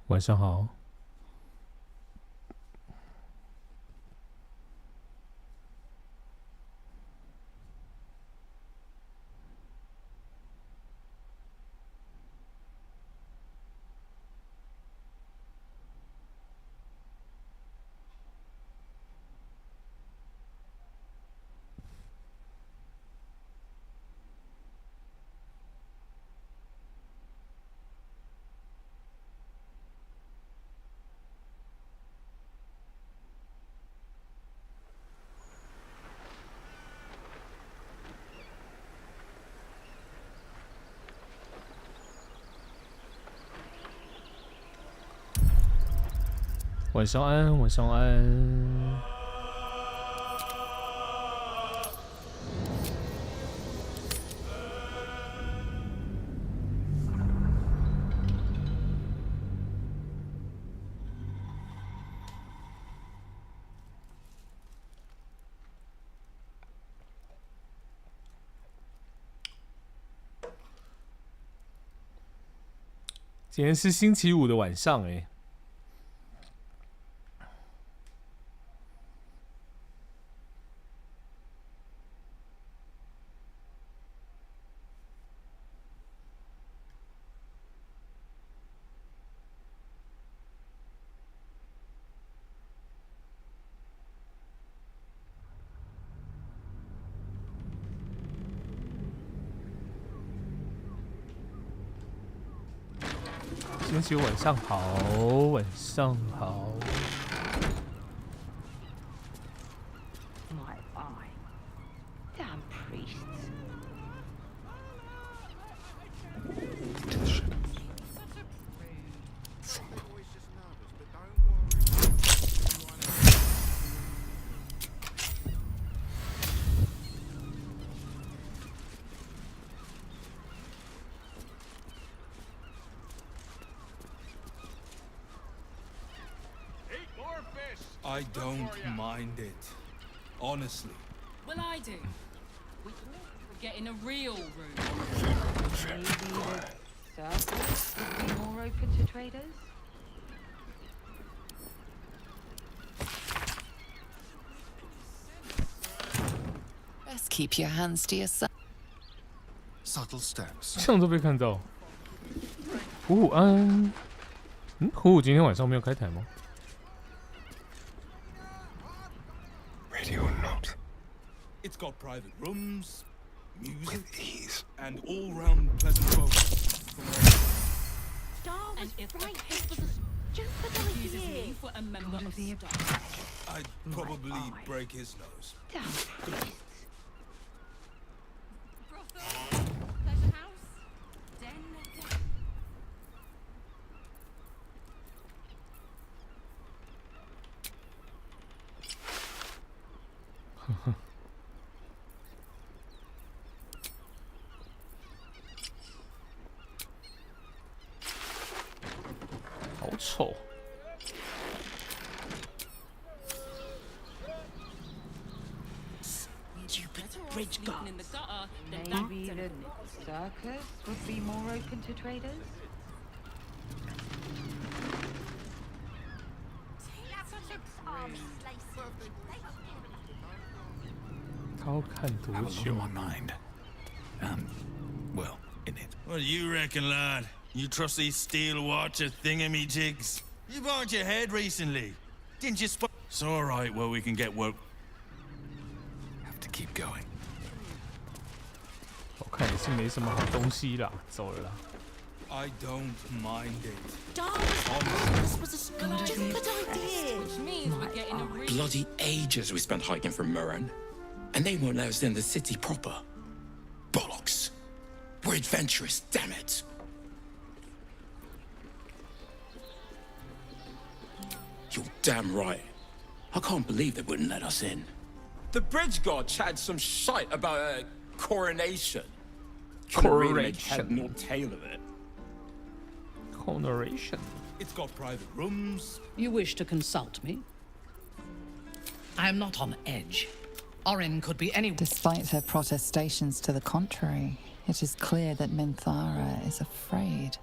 晚上好。晚上安，晚上安。今天是星期五的晚上，星期五晚上好，晚上好。My eye. Damn priests. I don't mind it, honestly. Well, I do. We get in a real room. Maybe the circus would be more open to traders? Best keep your hands to yourself. Subtle steps. 这样都被看到。虎虎安，虎虎今天晚上没有开台吗？ Radio or not. It's got private rooms, music, and all-round pleasant folk. Star was And if right. it was Just the accuses idea. me for a member God of of the staff. I'd probably eye. break his nose. Damn priests. Brothel, pleasure house, den. 好丑。Bridge in the gutter, then Maybe that the circus would be more open to traders? 他看多久？ my mind. Well, in it. What do you reckon, lad? You trust these steel watcher thingamajigs? You bonked your head recently. Didn't you spot? It's all right. Well, we can get work. Have to keep going. 我看也是没什么好东西啦，走了啦。 I don't mind it. this was a good idea. Which means we get in a real Bloody ages we spent hiking from Murren, and they won't let us in the city proper. Bollocks. We're adventurous, damn it. You're damn right. I can't believe they wouldn't let us in. The bridge god chatted some shite about a coronation. Couldn't really make head nor tail of it. Coronation. It's got private rooms. You wish to consult me? I am not on edge. Orin could be any. Despite her protestations to the contrary, it is clear that Minthara is afraid.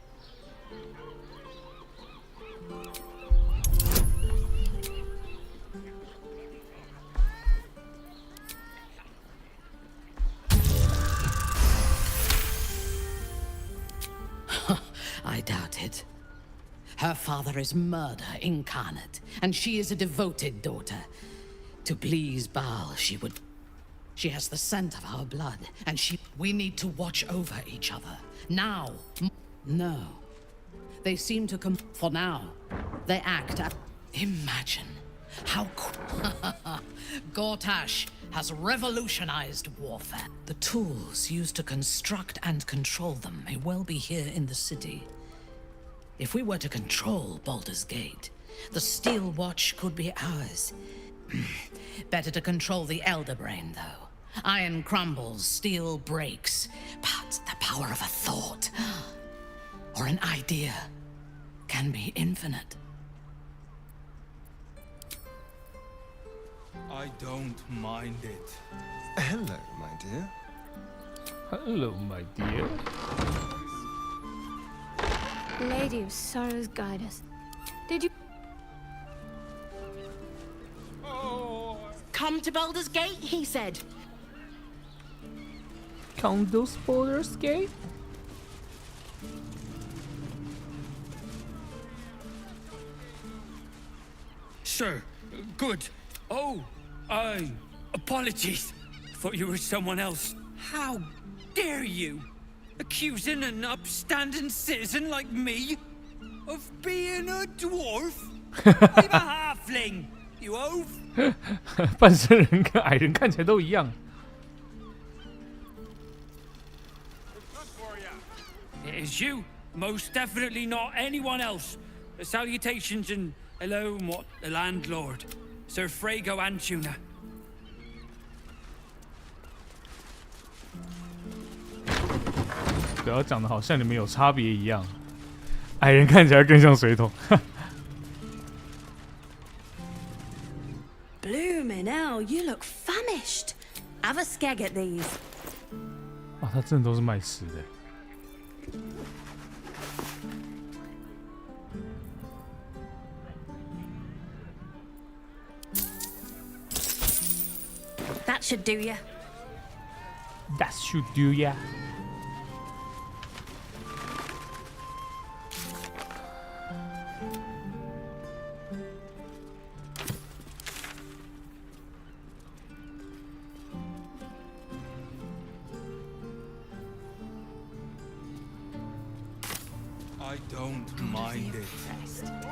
it. Her father is murder incarnate, and she is a devoted daughter. To please Baal, she has the scent of our blood, and we need to watch over each other. Now. No. They seem to come. For now, they act. Imagine how. Gortash has revolutionized warfare. The tools used to construct and control them may well be here in the city. If we were to control Baldur's Gate, the Steel Watch could be ours. Better to control the Elder Brain, though. Iron crumbles, steel breaks, but the power of a thought or an idea can be infinite. I don't mind it. Hello, my dear. Hello, my dear. Lady of Sorrows, guide us. Did you? Come to Baldur's Gate, he said. Count those Baldur's Gate? Sir, good. Oh, apologies. Thought you were someone else. How dare you? Accusing an upstanding citizen like me of being a dwarf? I'm a halfling, you oaf. 半身人跟矮人看起来都一样。It is you. Most definitely not anyone else. Salutations and hello, what the landlord, Sir Frago Antuna. 不要讲的好像你们有差别一样。矮人看起来更像水桶。Bloomin' hell, you look famished. Have a skeg at these. 哇，他真的都是卖吃的。That should do ya. That should do ya. I don't mind it.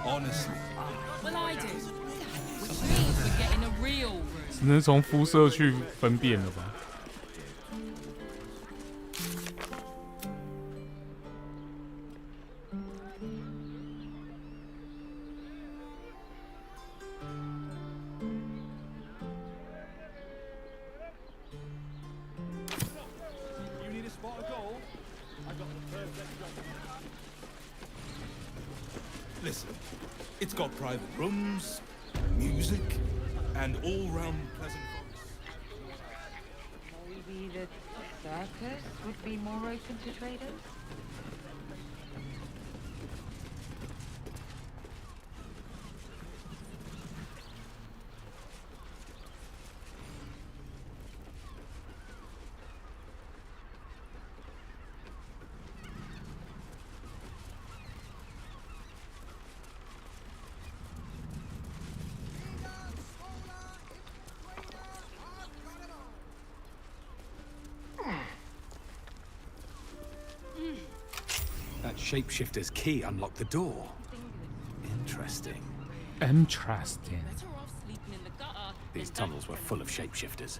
Honestly. Well, I do. Which means we're getting a real room. 只能从肤色去分辨了吧？ Listen, it's got private rooms, music, and all-round pleasant folks. Maybe the circus would be more open to traders? That shapeshifter's key unlocked the door. Interesting. Interesting. These tunnels were full of shapeshifters.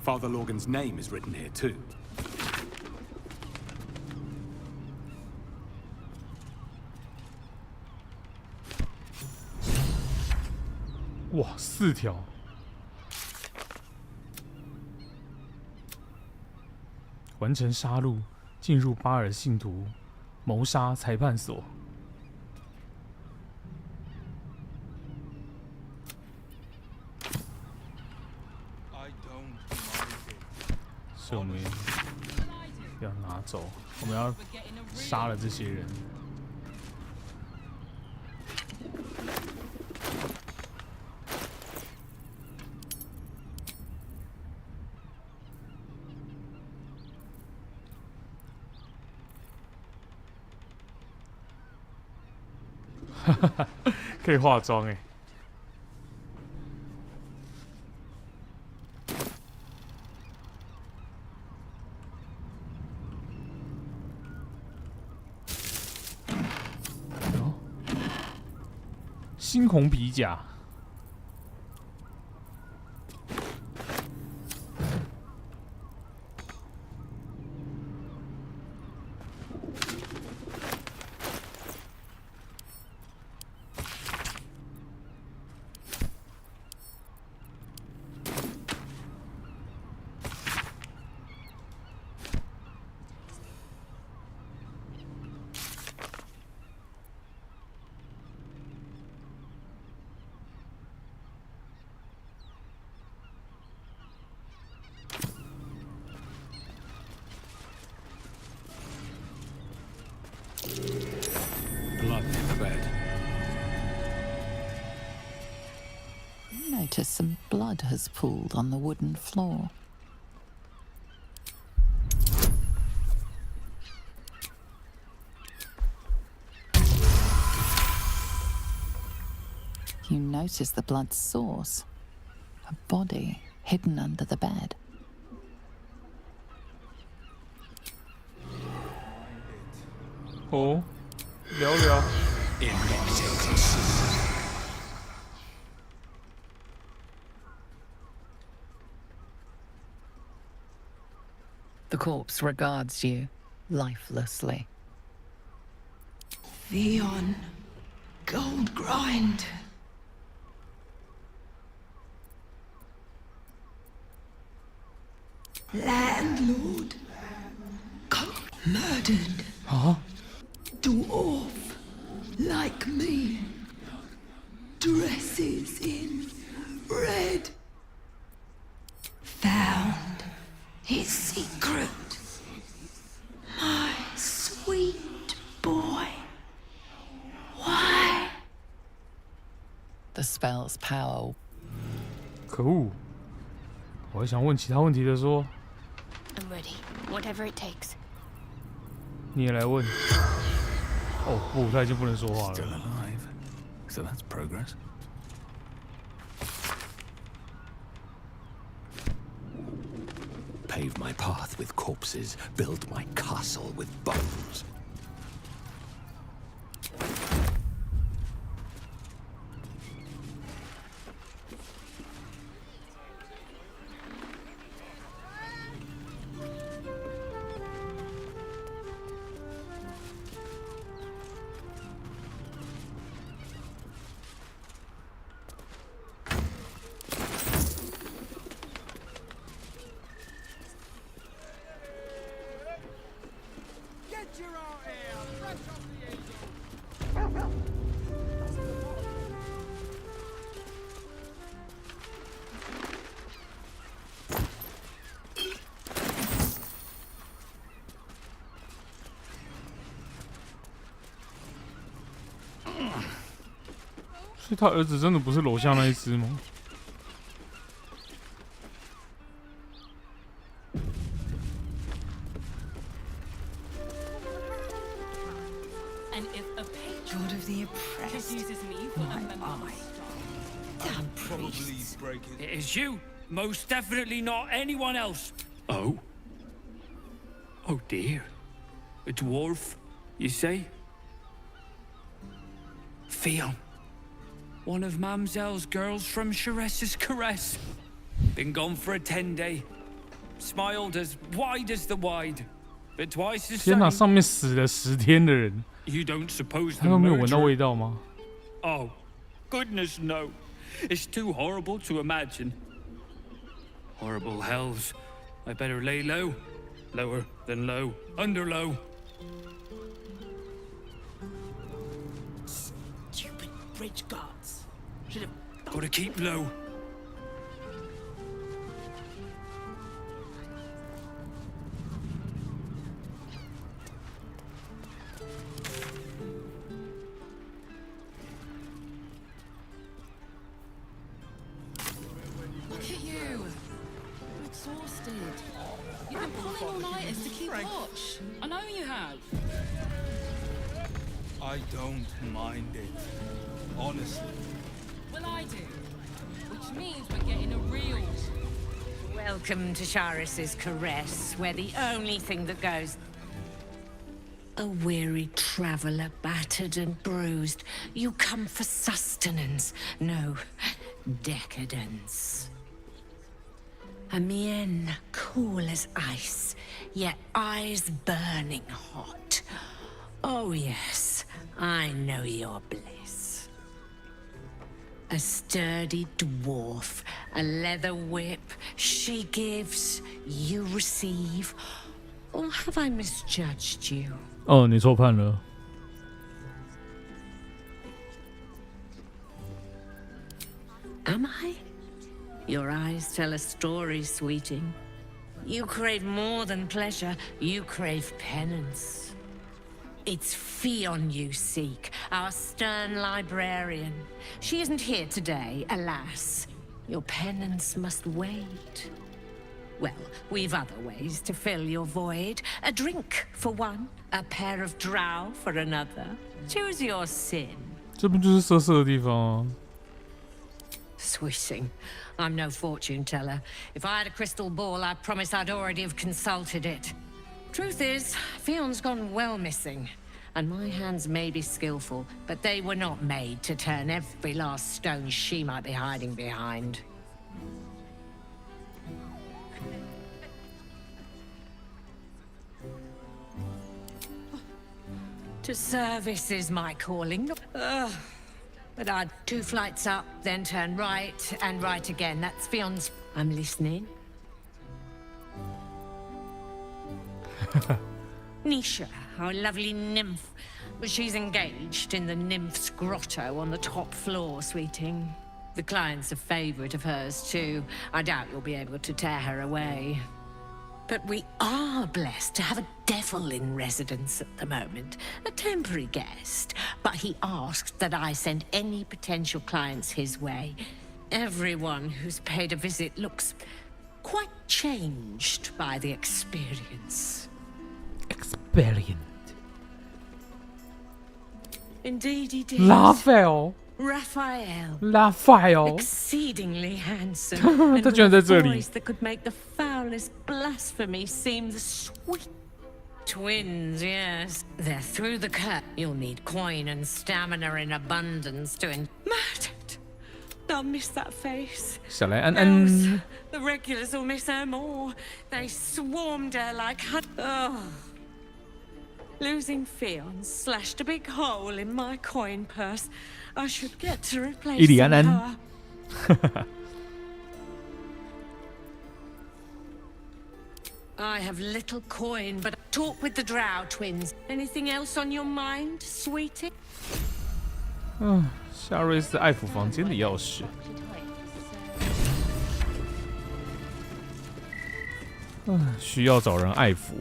Father Lorgan's name is written here too. 哇，4条。完成杀戮，进入巴尔信徒谋杀裁判所。所以我们要拿走，我们要杀了这些人。可以化妆哎。猩红皮甲。Notice some blood has pooled on the wooden floor. You notice the blood's source. A body hidden under the bed. Oh, 聊聊。The corpse regards you lifelessly. Theon, gold grind. Landlord, murdered. Huh? Dwarf, like me, dresses in red. Found his secret. My sweet boy. Why? The spell's power. 可恶！我还想问其他问题的说。I'm ready. Whatever it takes. 你也来问。哦不，他已经不能说话了。 Still alive, so that's progress. Pave my path with corpses, build my castle with bones. Get your own air, fresh off the angel. 所以他儿子真的不是楼下那一只吗？ Lord of the oppressed. My eye. Damn priests. It is you. Most definitely not anyone else. Oh? Oh dear. A dwarf, you say? Theon. One of Mamselle's girls from Chares's caress. Been gone for a 10-day. Smiled as wide as the wide. But twice as 天哪， sunny. 上面死了10天的人， You don't suppose 他 the 都没有闻到 murderer... 味道吗？ Oh, goodness no. It's too horrible to imagine. Horrible hells. I better lay low. Lower than low. Under low. Stupid bridge guards. Should have. Gotta keep low. Look at you. You're exhausted. You've been pulling all-nighters to keep watch. I know you have. I don't mind it, honestly. Well, I do. Which means we're getting a real... Welcome to Charis's caress, where the only thing that goes... A weary traveler, battered and bruised. You come for sustenance, no decadence. A mien cool as ice, yet eyes burning hot. Oh yes, I know your bliss. A sturdy dwarf, a leather whip, she gives, you receive. Or have I misjudged you? 哦，你错判了。Am I? Your eyes tell a story, sweeting. You crave more than pleasure, you crave penance. It's Fionn you seek, our stern librarian. She isn't here today, alas. Your penance must wait. Well, we've other ways to fill your void. A drink for one, a pair of drow for another. Choose your sin. 这不就是色色的地方啊 Sweeting, I'm no fortune teller. If I had a crystal ball, I promise I'd already have consulted it. Truth is, Fionn's gone well missing. And my hands may be skillful, but they were not made to turn every last stone she might be hiding behind. To service is my calling. But I'd 2 flights up, then turn right, and right again. That's Fionn's. I'm listening. Nisha, our lovely nymph. She's engaged in the nymph's grotto on the top floor, sweeting. The client's a favorite of hers, too. I doubt you'll be able to tear her away. But we are blessed to have a devil in residence at the moment. A temporary guest. But he asked that I send any potential clients his way. Everyone who's paid a visit looks quite changed by the experience. Indeed he did. Raphael. Exceedingly handsome. 他居然在这里。 A voice that could make the foulest blasphemy seem the sweet. Twins, yes. They're through the cut. You'll need coin and stamina in abundance to murdered. They'll miss that face. 小莱安安。 The regulars will miss her more. They swarmed her like Losing Fionn slashed a big hole in my coin purse. I should get to replace her. I have little coin, but talk with the Drow twins. Anything else on your mind, sweetie? 夏瑞斯爱抚房间的钥匙。需要找人爱抚。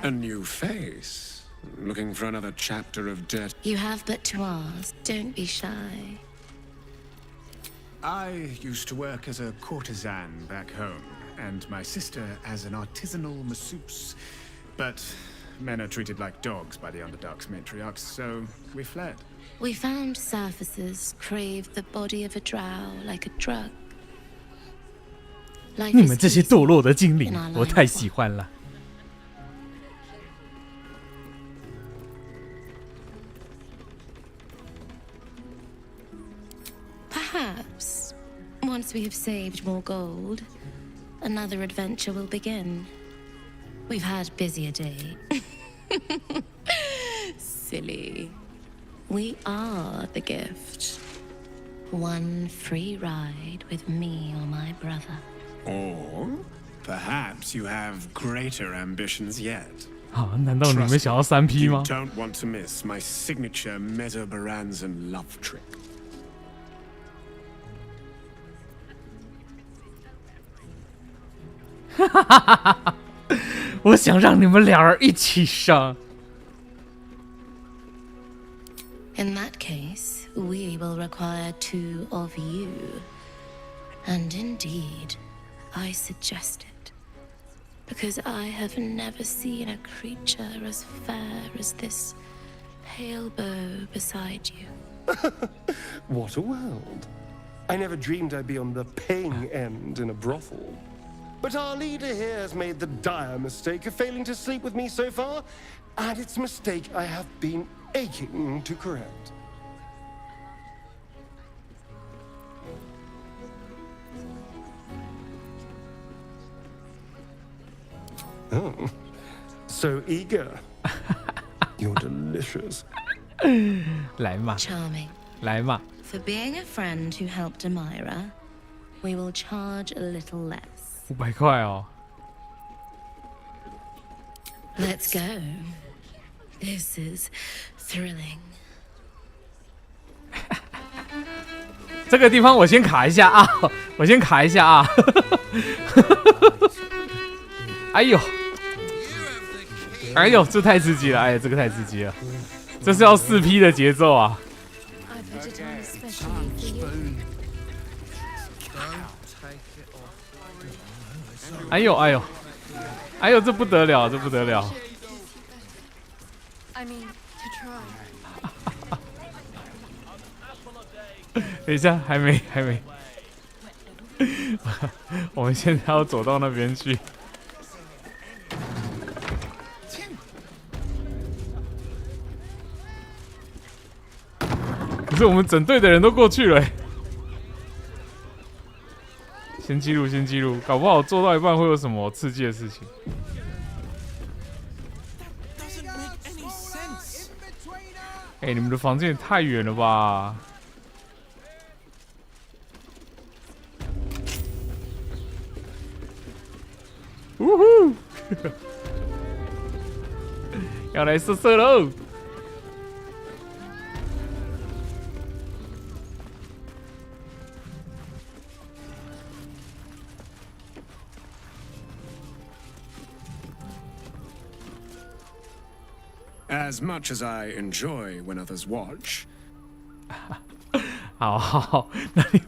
A new face. Looking for another chapter of dirt. You have but to ask. Don't be shy. I used to work as a courtesan back home, and my sister as an artisanal masseuse. But men are treated like dogs by the Underdark's matriarchs, so we fled. We found surfacers craved the body of a drow like a drug. 你们这些堕落的精灵，我太喜欢了。 Perhaps, once we have saved more gold, another adventure will begin. We've had busier days. Silly. We are the gift. One free ride with me or my brother. Or perhaps you have greater ambitions yet. 啊，难道你们想要3P 吗 You don't want to miss my signature Mesobaranzan love trick. 我想让你们俩人一起上。In that case, we will require 2 of you. And indeed, I suggest it. Because I have never seen a creature as fair as this pale bow beside you. What a world. I never dreamed I'd be on the paying end in a brothel. But our leader here has made the dire mistake of failing to sleep with me so far, and it's a mistake I have been aching to correct. Oh, so eager. You're delicious. 来嘛， Charming. 来嘛。 For being a friend who helped Amira, we will charge a little less. 500块哦。 Let's go. This is thrilling. 这个地方我先卡一下啊，我先卡一下啊。哎呦，哎呦，这太刺激了！哎呀，这个太刺激了，这是要4P 的节奏啊！哎呦哎呦，哎呦，这不得了，这不得了！ I mean, to try. 等一下，还没。我们现在要走到那边去。可是我们整队的人都过去了欸。先记录，先记录，搞不好做到一半会有什么刺激的事情。哎，你们的房间也太远了吧！呜呼！要来色色喽！ As much as I enjoy when others watch. 好，那你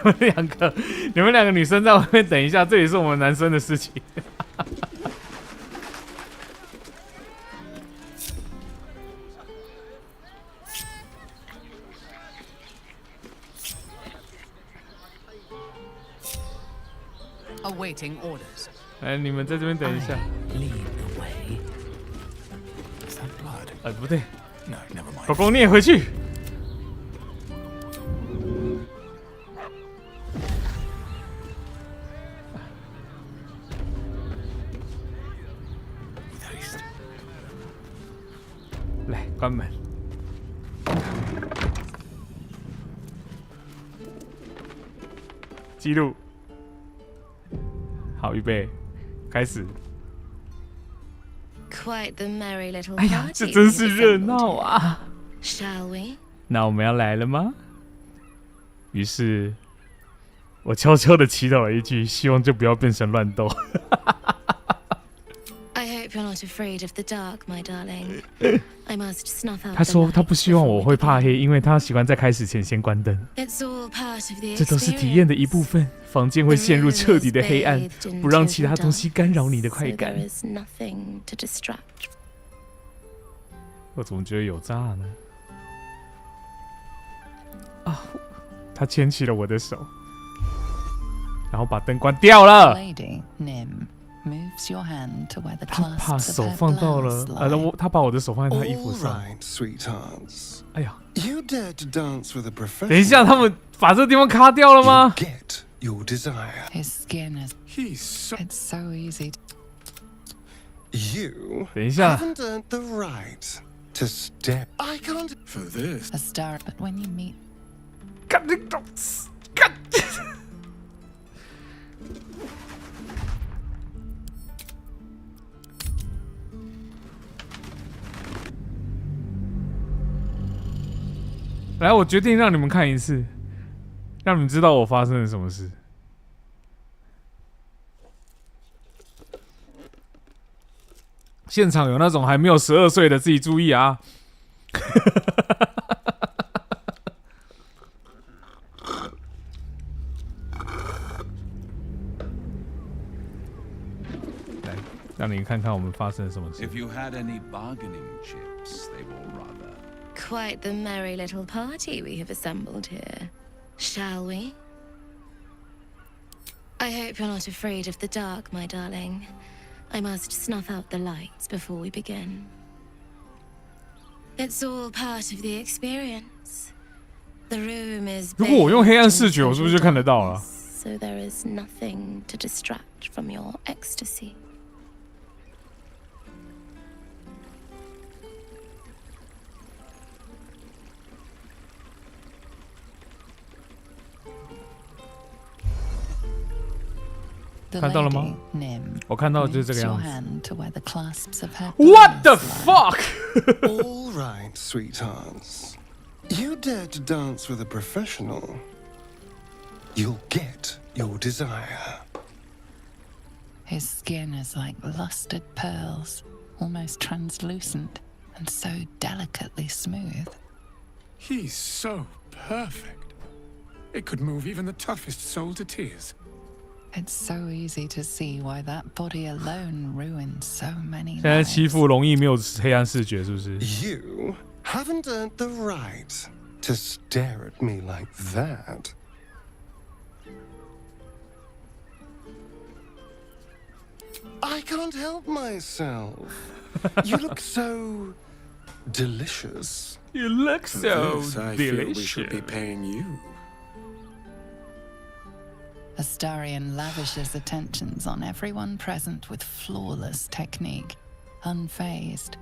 们两个女生在外面等一下，这也是我们男生的事情。Awaiting orders. 来，你们在这边等一下。不对，狗狗你也回去。来，关门。记录。好，预备，开始。 Quite the merry little 哎呀， party. 这真是热闹啊 Shall we? 那我们要来了吗？于是，我悄悄的祈祷了一句，希望这不要变成乱斗。I hope you're not afraid of the dark, my darling. I must snuff out. 他说他不希望我会怕黑，因为他喜欢在开始前先关灯。 It's all part of the 这都是体验的一部分。房间会陷入彻底的黑暗，不让其他东西干扰你的快感。我怎么觉得有诈呢？啊！他牵起了我的手，然后把灯关掉了。 Moves your hand to where the 他把手放到了，他把我的手放在他衣服上。哎呀！等一下，他们把这个地方卡掉了吗？ His skin is. It's so easy. You 等一下。 haven't earned the right to step. I can't for this. A star, but when you meet. 干你懂死！干！来，我决定让你们看一次，让你们知道我发生了什么事。现场有那种还没有12岁的，自己注意啊！来，让你看看我们发生了什么事。 If you had any bargaining chips, they will rather. Quite the merry little party we have assembled here. Shall we? I hope you're not afraid of the dark, my darling. I must snuff out the lights before we begin. It's all part of the experience. The room is 如果我用黑暗视觉，我是不是就看得到了？ So there is nothing to distract from your ecstasy. The 看到了吗？ lady, Nim, 我看到的就是这个 moves 样 your 子。 hand to where the clasps of her What the palms fuck? All right, sweethearts. You dare to dance with a professional, you'll get your desire. His skin is like lustered pearls, almost translucent, and so delicately smooth. He's so perfect. It could move even the toughest soul to tears. It's so easy to see why that body alone ruined so many 现在 lives. 欺负容易没有黑暗视觉，是不是？ You haven't earned the right to stare at me like that. I can't help myself. You look so delicious. You look so For this, I feel we should be paying you. Astarion lavishes attentions on everyone present with flawless technique, unfazed.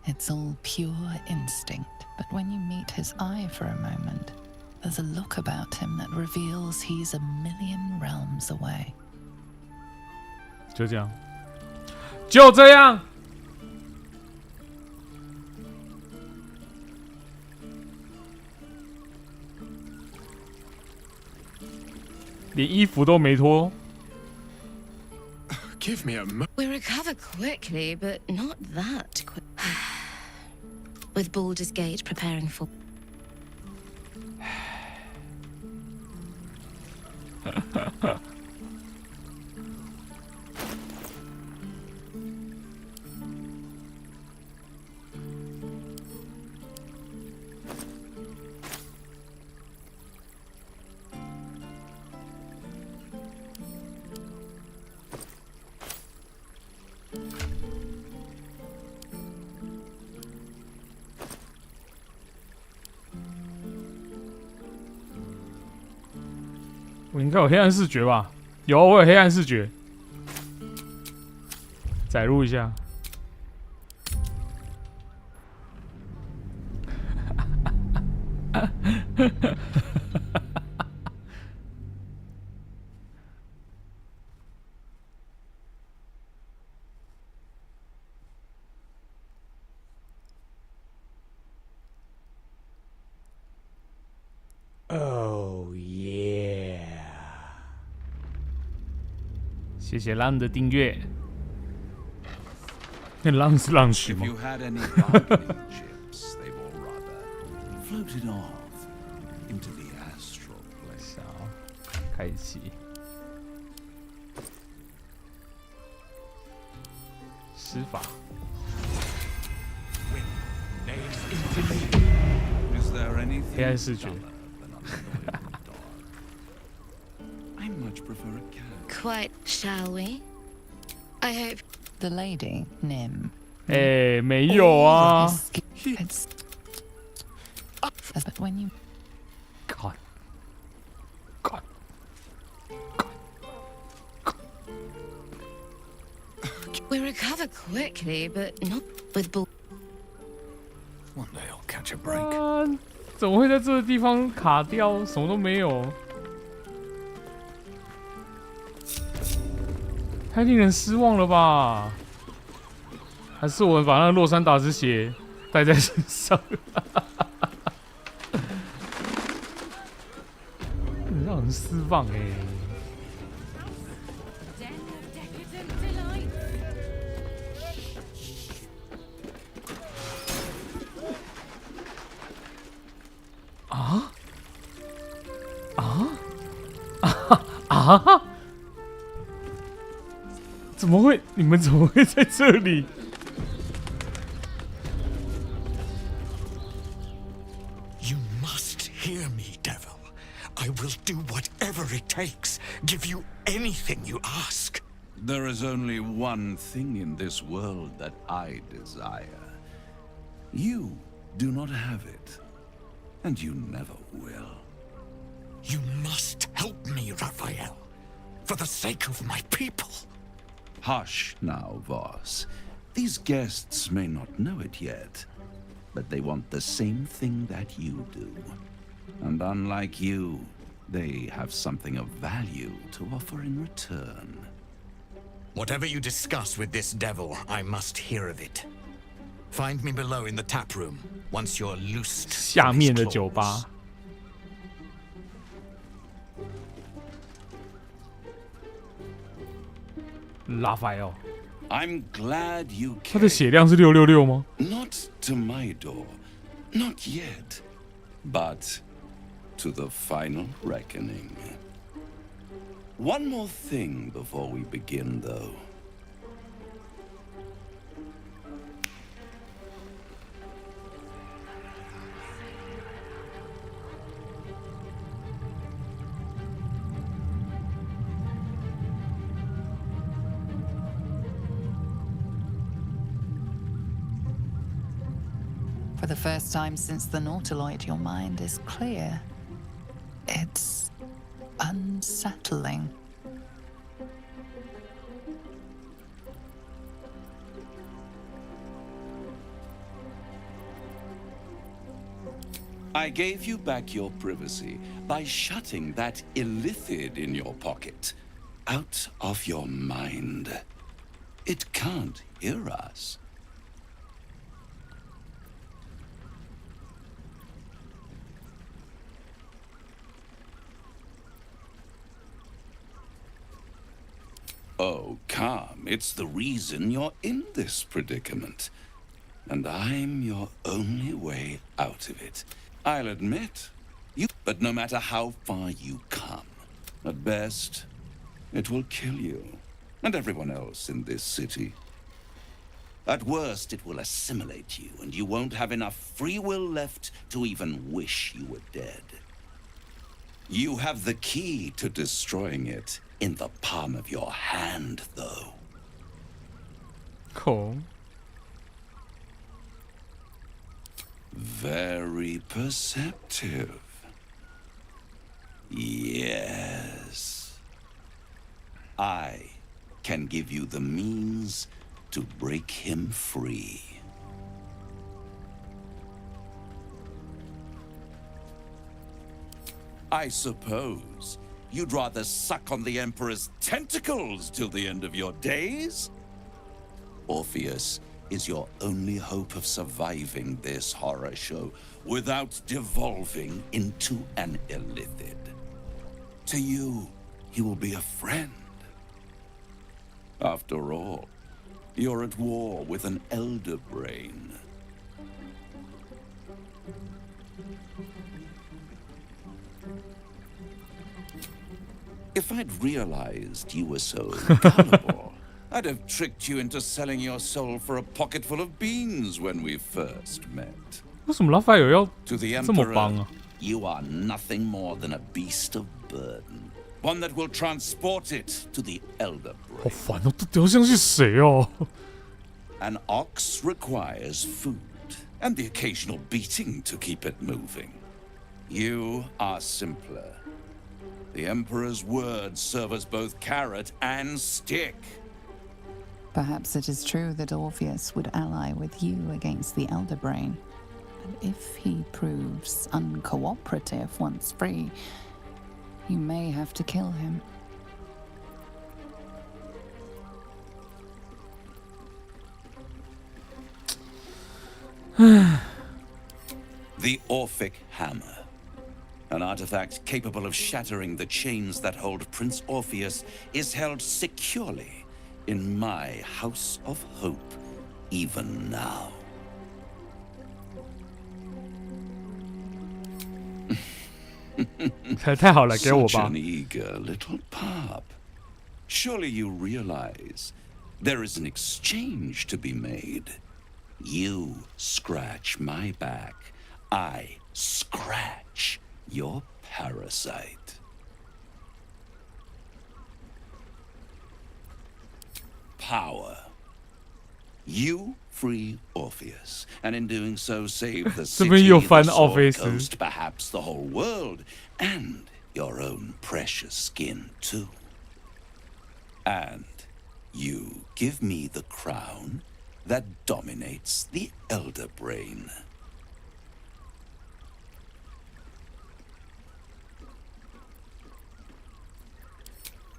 It's all pure instinct, but when you meet his eye for a moment, there's a look about him that reveals he's a million realms away. 就这样，就这样。连衣服都没脱。 Give me a moment. We recover quickly, but not that quick. With Baldur's Gate preparing for...我应该有黑暗视觉吧？有，我有黑暗视觉。载入一下。Oh yeah！ 谢谢浪的订阅。那浪是浪曲 If 吗？ you had any bargaining chips, they will rather floated off into the astral plane. 开启。施法。 Is there anything 黑暗视觉。 I much prefer a cat. Quite, shall we? I hope... The lady, Nim. 哎，没有啊。 It's... But when you... God. We recover quickly, but not with Bald... One day I'll catch a break. 啊，怎么会在这个地方卡掉？什么都没有，太令人失望了吧？还是我们把那个洛杉达之血带在身上？让人失望哎、啊？怎么会？你们怎么会在这里？ You must hear me, devil. I will do whatever it takes. Give you anything you ask. There is only one thing in this world that I desire. You do not have it, and you never will. You must help me, Raphael, for the sake of my people. Hush now, Voss. These guests may not know it yet, but they want the same thing that you do. And unlike you, they have something of value to offer in return. Whatever you discuss with this devil, I must hear of it. Find me below in the tap room once you're loosed. 下面的酒吧。拉法尔。 I'm glad you came. 他的血量是666吗 Not to my door, not yet, but to the final reckoning. One more thing before we begin, though. For the first time since the Nautiloid, your mind is clear. It's unsettling. I gave you back your privacy by shutting that illithid in your pocket out of your mind. It can't hear us. Oh, come. It's the reason you're in this predicament. And I'm your only way out of it. I'll admit, but no matter how far you come, at best, it will kill you and everyone else in this city. At worst, it will assimilate you, and you won't have enough free will left to even wish you were dead. You have the key to destroying it in the palm of your hand, though. Cool. Very perceptive. Yes. I can give you the means to break him free. I suppose you'd rather suck on the Emperor's tentacles till the end of your days? Orpheus is your only hope of surviving this horror show without devolving into an illithid. To you, he will be a friend. After all, you're at war with an elder brain. If I'd realized you were so gullible, I'd have tricked you into selling your soul for a pocketful of beans when we first met. 为什么拉法尔要 To the 这么帮 Emperor, 啊？ you are nothing more than a beast of burden. One that will transport it to the elder 好烦哦，都要相信谁哦？ An ox requires food and the occasional beating to keep it moving. You are simpler. The Emperor's words serve as both carrot and stick. Perhaps it is true that Orpheus would ally with you against the Elder Brain. And if he proves uncooperative once free, you may have to kill him. The Orphic Hammer. An artifact capable of shattering the chains that hold Prince Orpheus is held securely in my House of Hope, even now. 太好了，给我 Such 吧。 an eager little pup. Surely you realize there is an exchange to be made. You scratch my back, I scratch your parasite. Power. You free Orpheus, and in doing so save the city, the Sword Coast, perhaps the whole world, and your own precious skin too. And you give me the crown that dominates the Elder Brain.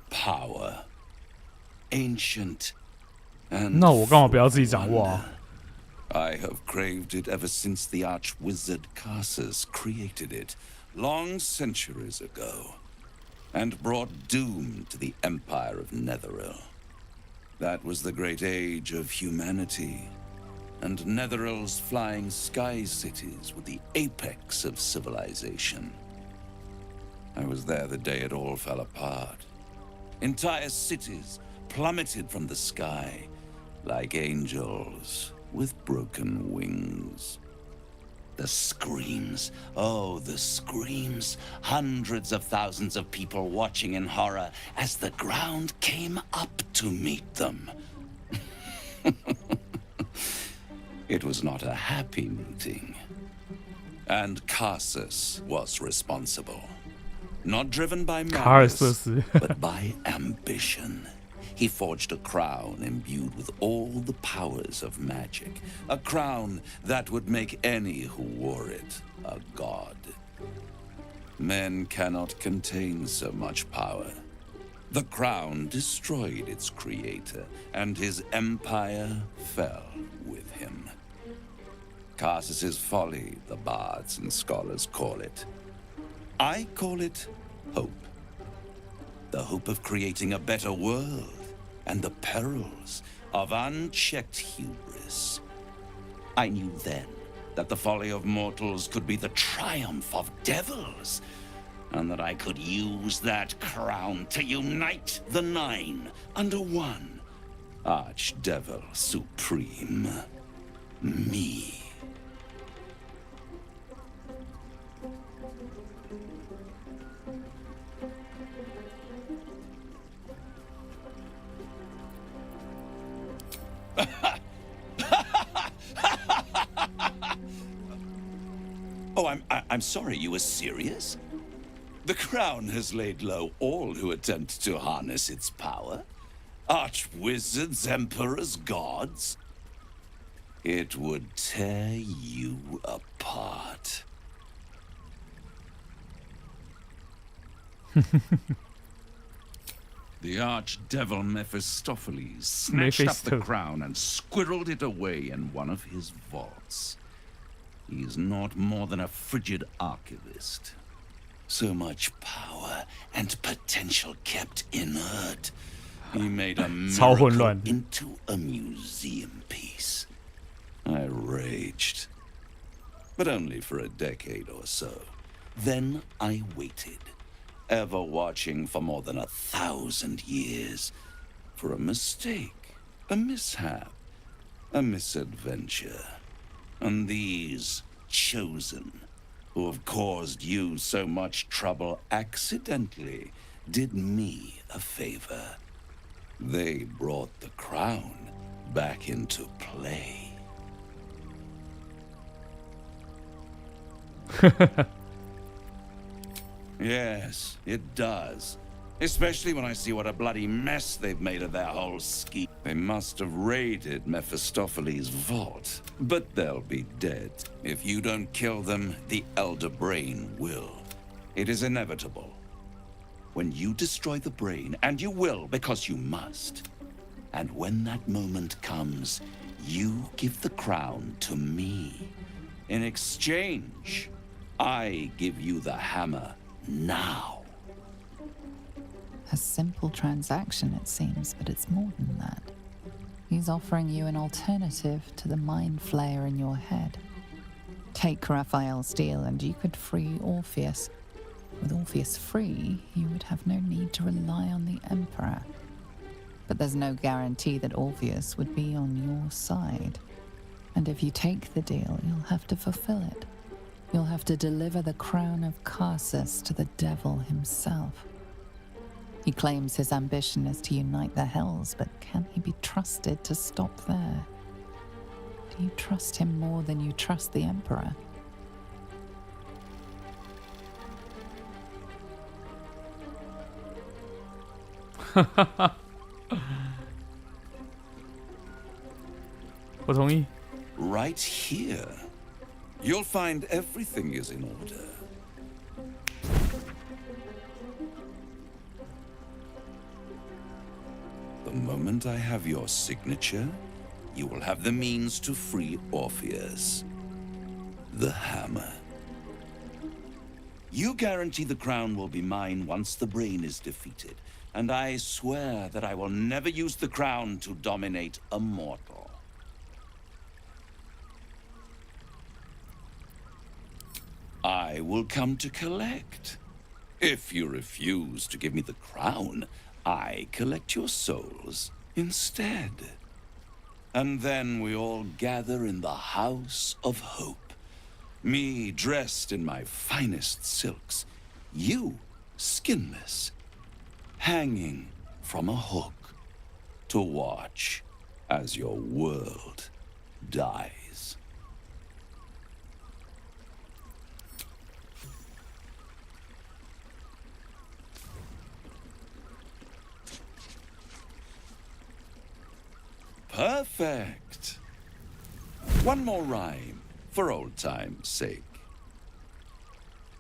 Power. Ancient and 那我干嘛不要自己掌握啊？ I have craved it ever since the arch-wizard Carsus created it, long centuries ago, and brought doom to the empire of Netheril. That was the great age of humanity, and Netheril's flying sky cities were the apex of civilization. I was there the day it all fell apart. Entire cities plummeted from the sky like angels with broken wings. The screams, oh, the screams. Hundreds of thousands of people watching in horror as the ground came up to meet them. It was not a happy meeting. And Carsus was responsible. Not driven by malice, but by ambition. He forged a crown imbued with all the powers of magic. A crown that would make any who wore it a god. Men cannot contain so much power. The crown destroyed its creator, and his empire fell with him. Carsus's folly, the bards and scholars call it. I call it hope. The hope of creating a better world, and the perils of unchecked hubris. I knew then that the folly of mortals could be the triumph of devils, and that I could use that crown to unite the nine under one Archdevil Supreme, me. Oh, I'm sorry, you were serious? The crown has laid low all who attempt to harness its power. Arch-wizards, emperors, gods. It would tear you apart. The archdevil Mephistopheles snatched up the crown and squirreled it away in one of his vaults. He is not more than a frigid archivist. So much power and potential kept inert. He made a miracle into a museum piece. I raged. But only for a decade or so. Then I waited, ever watching for more than 1,000 years, for a mistake, a mishap, a misadventure. And these chosen, who have caused you so much trouble accidentally, did me a favor. They brought the crown back into play. Yes, it does. Especially when I see what a bloody mess they've made of their whole scheme. They must have raided Mephistopheles' vault, but they'll be dead. If you don't kill them, the Elder Brain will. It is inevitable. When you destroy the brain, and you will because you must, and when that moment comes, you give the crown to me. In exchange, I give you the hammer now. A simple transaction, it seems, but it's more than that. He's offering you an alternative to the mind flayer in your head. Take Raphael's deal and you could free Orpheus. With Orpheus free, you would have no need to rely on the Emperor. But there's no guarantee that Orpheus would be on your side. And if you take the deal, you'll have to fulfill it. You'll have to deliver the crown of Carsus to the devil himself. He claims his ambition is to unite the Hells, but can he be trusted to stop there? Do you trust him more than you trust the Emperor? Right here. You'll find everything is in order. The moment I have your signature, you will have the means to free Orpheus. The hammer. You guarantee the crown will be mine once the brain is defeated, and I swear that I will never use the crown to dominate a mortal. I will come to collect. If you refuse to give me the crown, I collect your souls instead. And then we all gather in the House of Hope. Me dressed in my finest silks, you skinless, hanging from a hook to watch as your world dies. Perfect. One more rhyme, for old time's sake.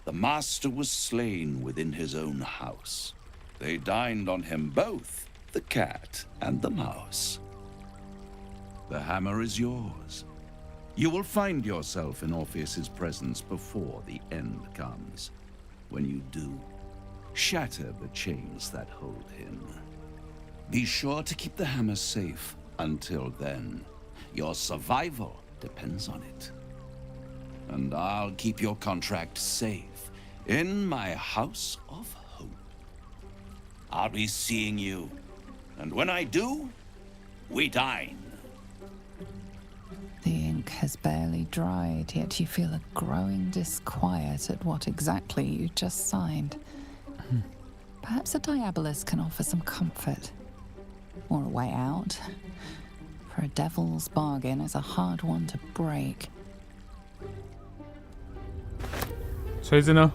The master was slain within his own house. They dined on him both, the cat and the mouse. The hammer is yours. You will find yourself in Orpheus's presence before the end comes. When you do, shatter the chains that hold him. Be sure to keep the hammer safe. Until then, your survival depends on it. And I'll keep your contract safe in my House of Hope. I'll be seeing you, and when I do, we dine. The ink has barely dried, yet you feel a growing disquiet at what exactly you just signed. Perhaps a Diabolus can offer some comfort. Or a way out. For a devil's bargain is a hard one to break. 锤子呢？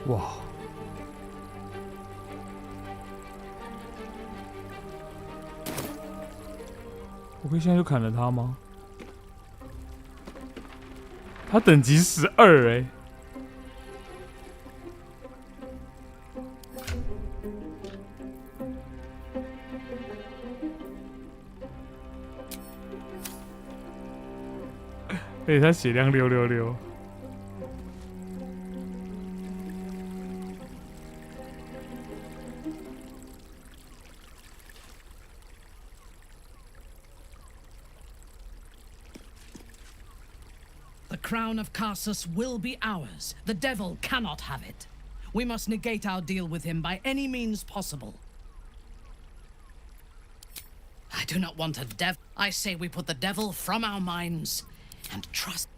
哇！我可以现在就砍了他吗？他等级12哎！而且他血量666。The crown of Carsus will be ours. The devil cannot have it. We must negate our deal with him by any means possible. I do not want a devil. I say we put the devil from our minds and trust.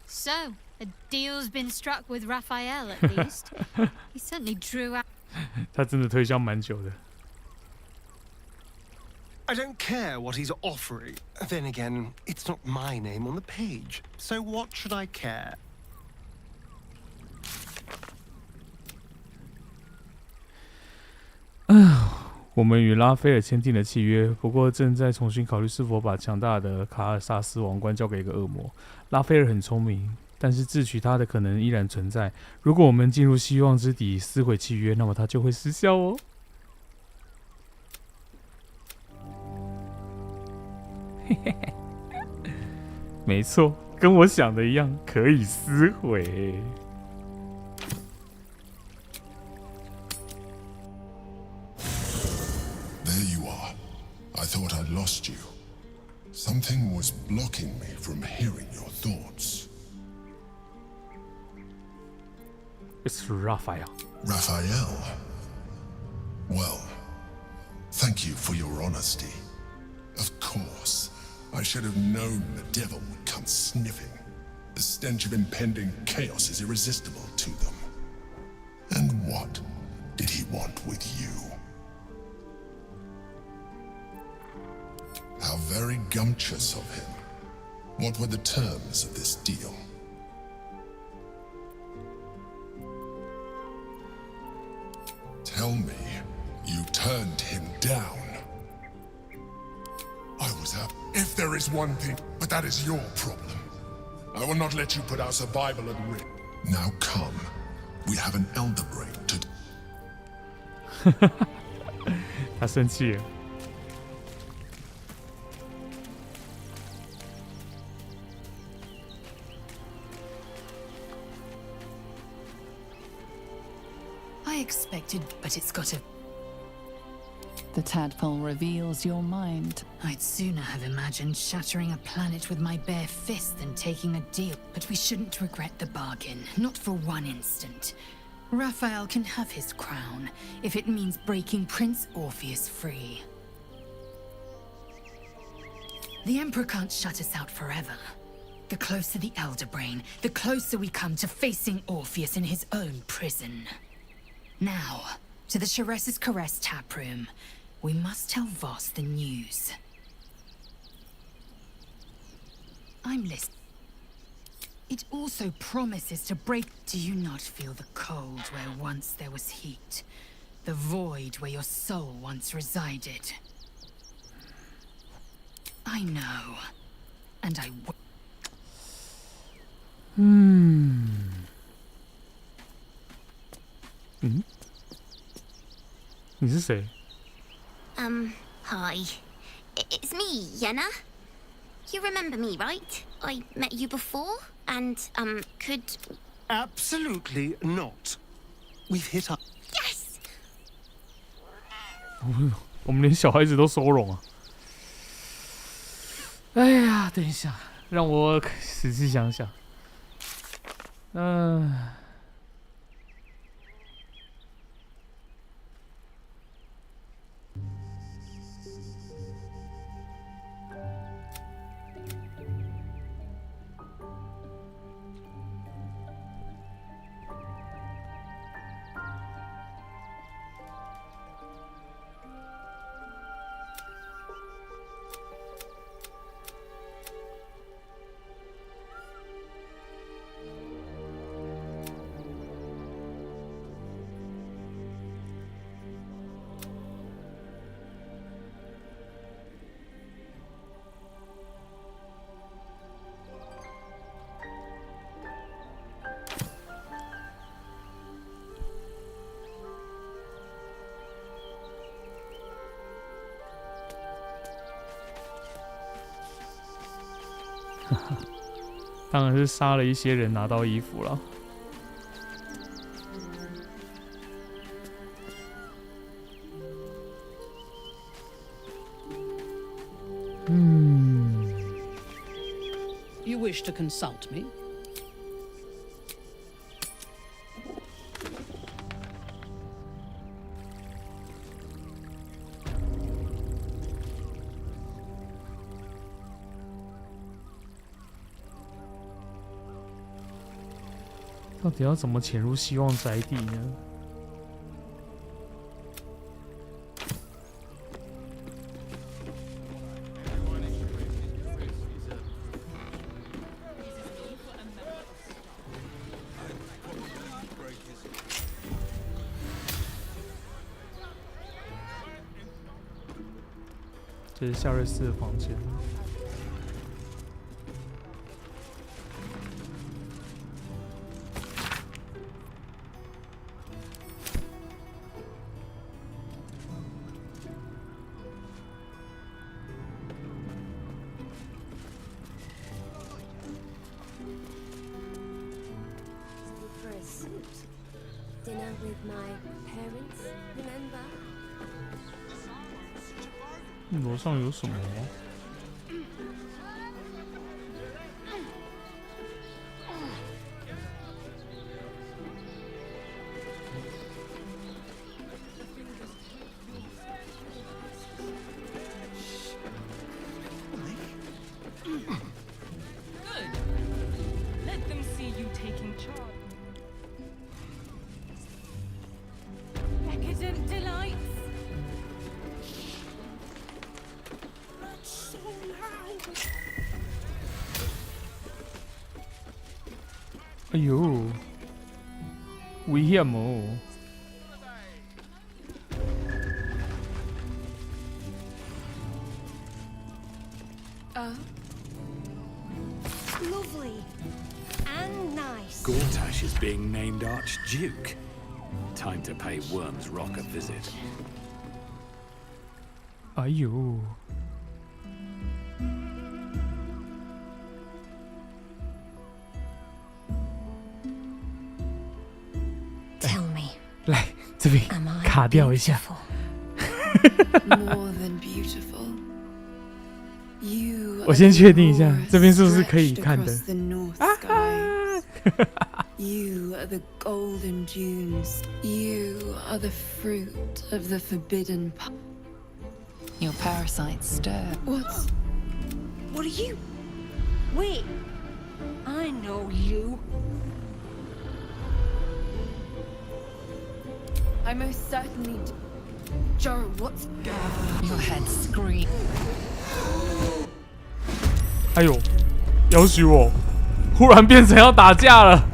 So, a deal's been struck with Raphael at least. He certainly drew out. 他真的推销蛮久的。I don't care what he's offering. Then again, it's not my name on the page. So what should I care? 我们与拉斐尔签订了契约，不过正在重新考虑是否把强大的卡尔萨斯王冠交给一个恶魔。拉斐尔很聪明，但是智取它的可能依然存在。如果我们进入希望之底撕毁契约，那么它就会失效哦。嘿嘿嘿，没错，跟我想的一样，可以撕毁。There you are. I thought I'd lost you. Something was blocking me from hearing your thoughts. It's Raphael. Raphael? Well, thank you for your honesty. Of course, I should have known the devil would come sniffing. The stench of impending chaos is irresistible to them. And what did he want with you? How very gumptious of him. What were the terms of this deal? Tell me, you turned him down. I was happy. If there is one thing, but that is your problem. I will not let you put our survival at risk. Now come. We have an elder brain to... 他生气了。I expected, but it's got a... The tadpole reveals your mind. I'd sooner have imagined shattering a planet with my bare fist than taking a deal. But we shouldn't regret the bargain, not for one instant. Raphael can have his crown, if it means breaking Prince Orpheus free. The Emperor can't shut us out forever. The closer the Elder Brain, the closer we come to facing Orpheus in his own prison. Now, to the Chares's Caress taproom. We must tell Voss the news. I'm listening. It also promises to break... Do you not feel the cold where once there was heat? The void where your soul once resided? I know. And I...你是谁？ Hi. It's me, Yenna. You remember me, right? I met you before, and, could... Absolutely not. We've hit up... Yes! 我们连小孩子都收容啊！哎呀，等一下，让我仔细想想。当然是杀了一些人拿到衣服了。You wish to consult me? 到底要怎么潜入希望宅邸呢？这是夏瑞斯的房间。dinner with my parents, remember? 楼上有什么？哎呦，危险哦！ Lovely and nice. Gortash is being named Archduke. Time to pay Worm's Rock a visit. 哎呦！ Tell me. 来这边卡掉一下。More than beautiful. You 我先确定一下，这边是不是可以看的？ You are the golden dunes. You are the fruit of the forbidden. Your parasites stir. What are you? Wait. I know you. I most certainly do. Joe, what's Your head scream. 哎呦，要许我，忽然变成要打架了。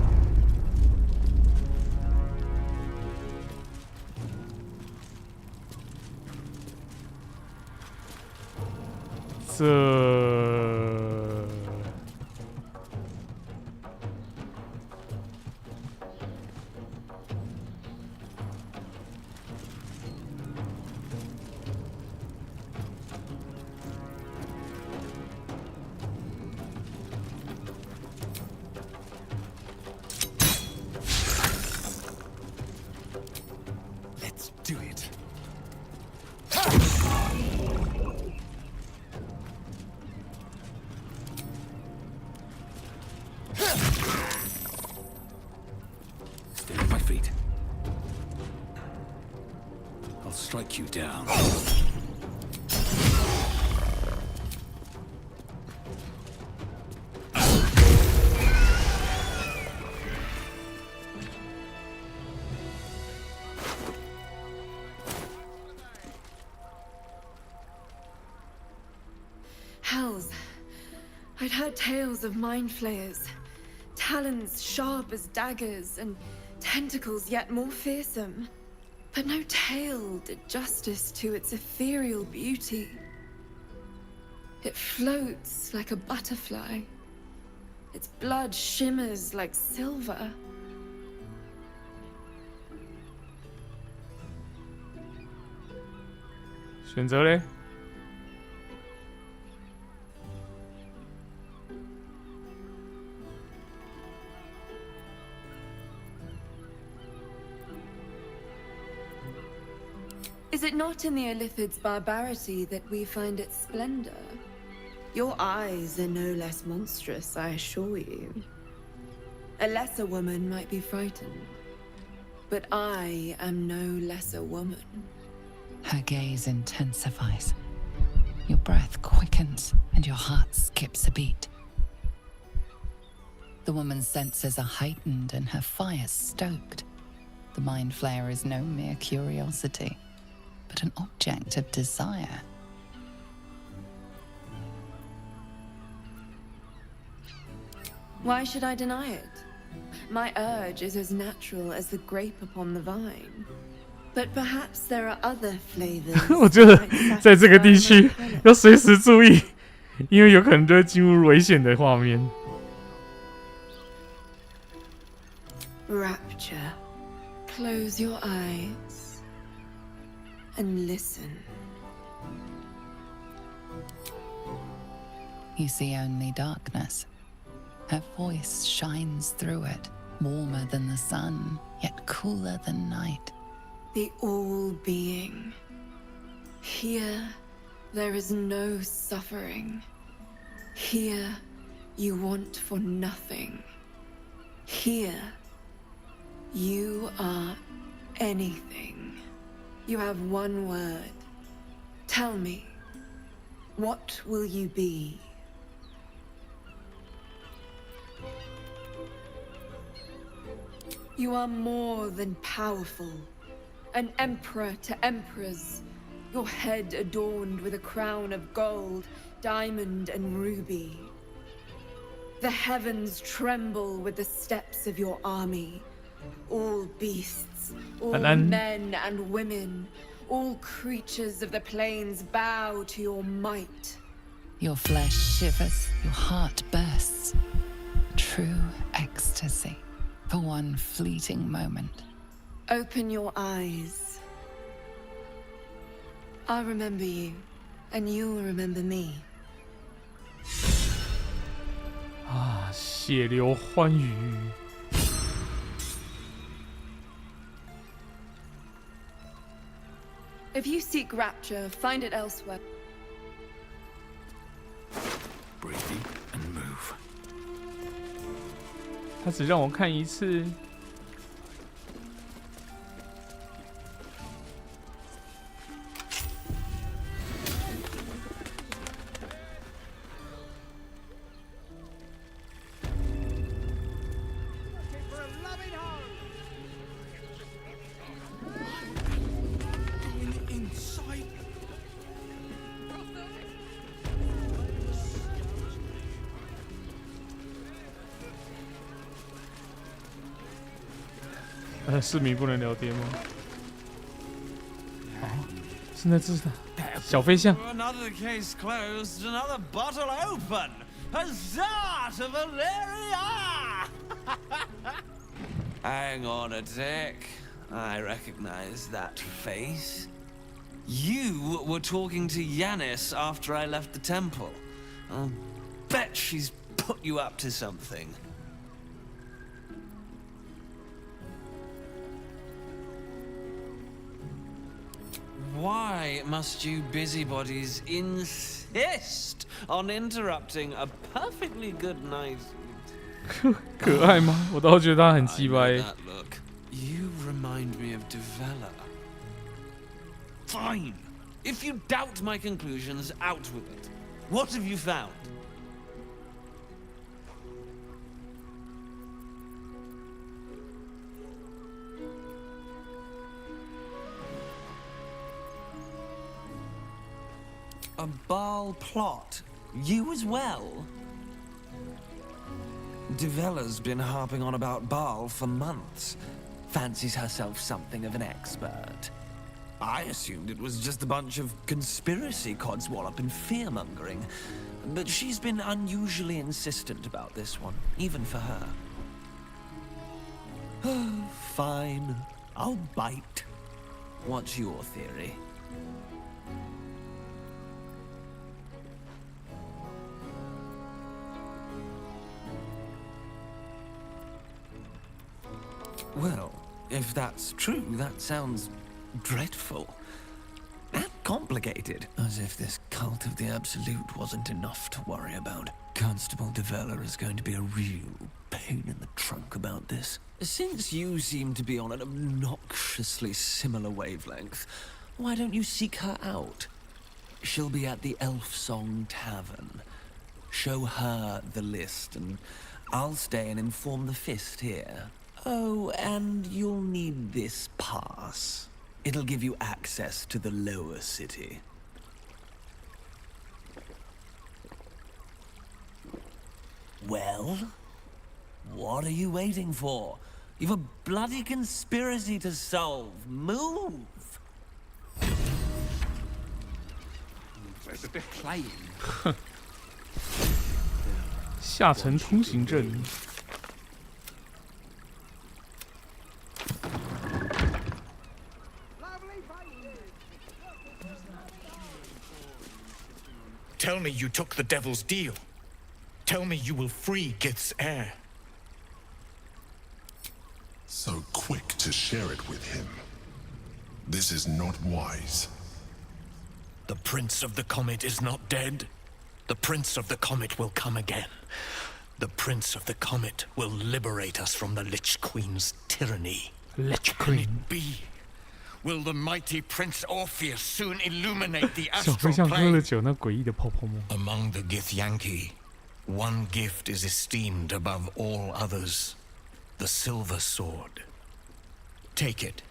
Let's do it. Stay on my feet. I'll strike you down. Hells. I'd heard tales of mind flayers, talons sharp as daggers, and tentacles yet more fearsome. But no tale did justice to its ethereal beauty. It floats like a butterfly. Its blood shimmers like silver. Is it not in the Illithid's barbarity that we find its splendor? Your eyes are no less monstrous, I assure you. A lesser woman might be frightened, but I am no lesser woman. Her gaze intensifies. Your breath quickens and your heart skips a beat. The woman's senses are heightened and her fire stoked. The mind flayer is no mere curiosity, but an object of desire. Why should I deny it? My urge is as natural as the grape upon the vine. But perhaps there are other flavors. 我觉得在这个地区要随时注意，因为有可能就会进入危险的画面。 Rapture. Close your eyes and listen. You see only darkness. Her voice shines through it, warmer than the sun, yet cooler than night. The all-being. Here, there is no suffering. Here, you want for nothing. Here, you are anything. You have one word. Tell me, what will you be? You are more than powerful. An emperor to emperors. Your head adorned with a crown of gold, diamond and ruby. The heavens tremble with the steps of your army. All beasts, all men and women, all creatures of the plains bow to your might. Your flesh shivers, your heart bursts. True ecstasy for one fleeting moment. Open your eyes. I'll remember you, and you'll remember me. 啊，血流欢愉。If you seek rapture, find it elsewhere. Breathe deep and move. 他只让我看一次。市民不能聊天吗？哦，现在这是小飞象。Another case closed, another bottle open. Huzzah to Valeria! Hang on a tick. I recognize that face. You were talking to Yanis after I left the temple. I'll bet she's put you up to something. Why must you busybodies insist on interrupting a perfectly good night? 可爱吗？我倒觉得他很鸡掰。Look, you remind me of Devella. Fine. If you doubt my conclusions, out with it. What have you found? A Baal plot? You as well? Devella's been harping on about Baal for months. Fancies herself something of an expert. I assumed it was just a bunch of conspiracy codswallop and fear-mongering. But she's been unusually insistent about this one, even for her. Fine. I'll bite. What's your theory? Well, if that's true, that sounds dreadful. And complicated. As if this cult of the Absolute wasn't enough to worry about. Constable Devella is going to be a real pain in the trunk about this. Since you seem to be on an obnoxiously similar wavelength, why don't you seek her out? She'll be at the Elf Song Tavern. Show her the list, and I'll stay and inform the Fist here. Oh, and you'll need this pass. It'll give you access to the lower city. Well, what are you waiting for? You've a bloody conspiracy to solve. Move! Where's the playing? 下沉通行证。Tell me you took the devil's deal. Tell me you will free Gith's heir. So quick to share it with him. This is not wise. The Prince of the Comet is not dead. The Prince of the Comet will come again. The Prince of the Comet will liberate us from the Lich Queen's tyranny. Lich Can it be? Will the mighty Prince Orpheus soon illuminate the 小飞 astral 象喝 plane? 了酒，那诡异的泡泡沫。 Among the Githyanki, one gift is esteemed above all others. The Silver Sword. Take it.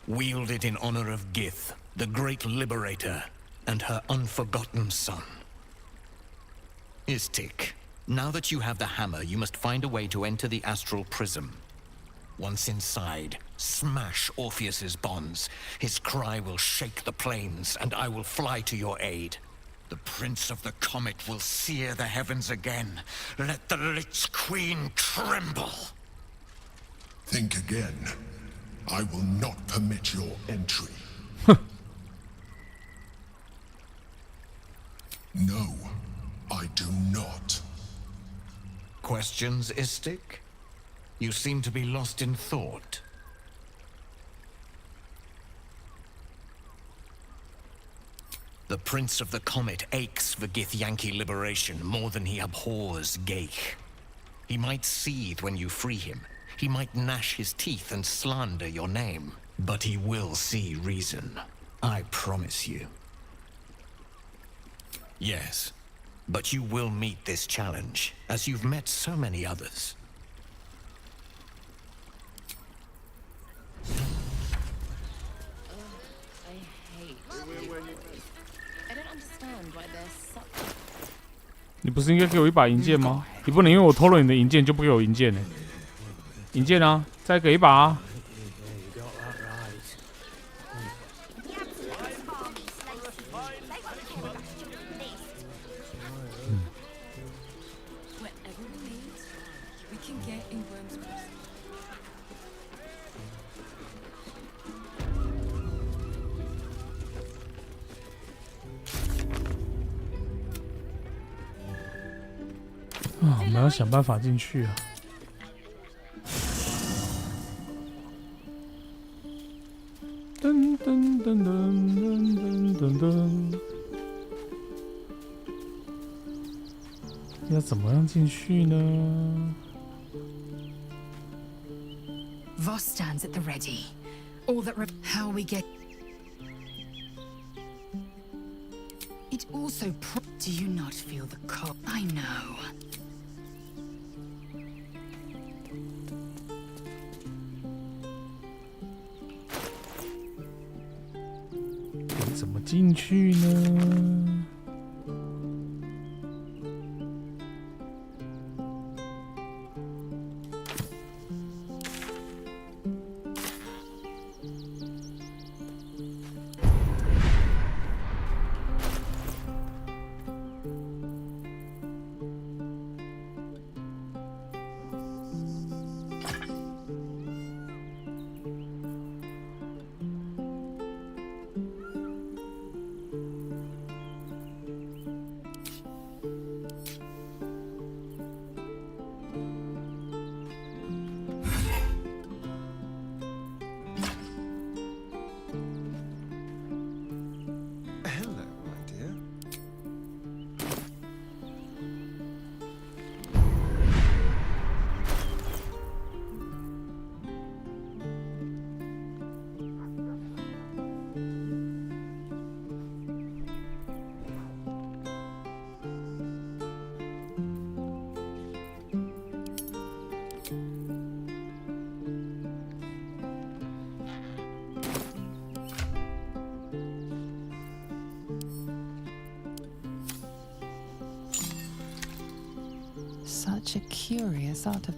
Wield it in honor of Gith, the great liberator, and her unforgotten son. Istik, now that you have the hammer, you must find a way to enter the astral prism. Once inside, smash Orpheus's bonds. His cry will shake the plains, and I will fly to your aid. The Prince of the Comet will sear the heavens again. Let the Lich Queen tremble. Think again. I will not permit your entry. No, I do not. Questions, Istik? You seem to be lost in thought. The Prince of the Comet aches for Githyanki liberation more than he abhors Geich. He might seethe when you free him. He might gnash his teeth and slander your name. But he will see reason. I promise you. Yes, but you will meet this challenge, as you've met so many others. I don't understand why there's such. 你不是应该给我一把银剑吗？你不能因为我偷了你的银剑就不给我银剑呢？银剑啊，再给一把啊！ 啊，我们要想办法进去啊！噔噔噔噔噔噔噔，要怎么样进去呢 Voss stands at the ready. All that how we get it also do you not feel the cold? I know. 怎么进去呢？Such a curious art of.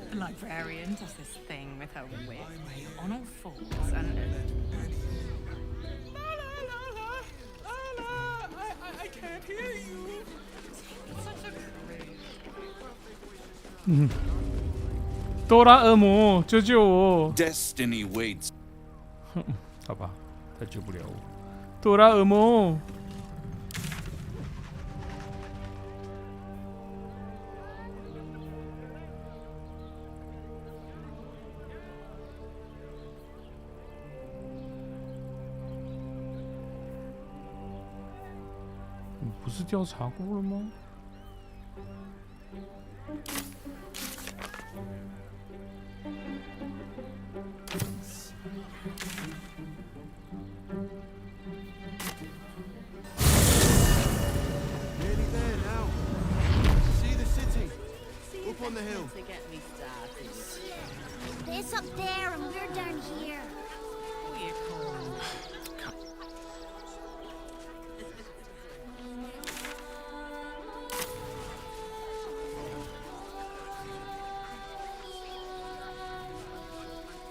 The librarian does this thing with her whip on all fours and... I can't hear you. 哆啦 A 梦，救救我 Destiny waits. 好吧，他救不了我。哆啦 A 梦。不是调查过了吗？It's up there and we're down here.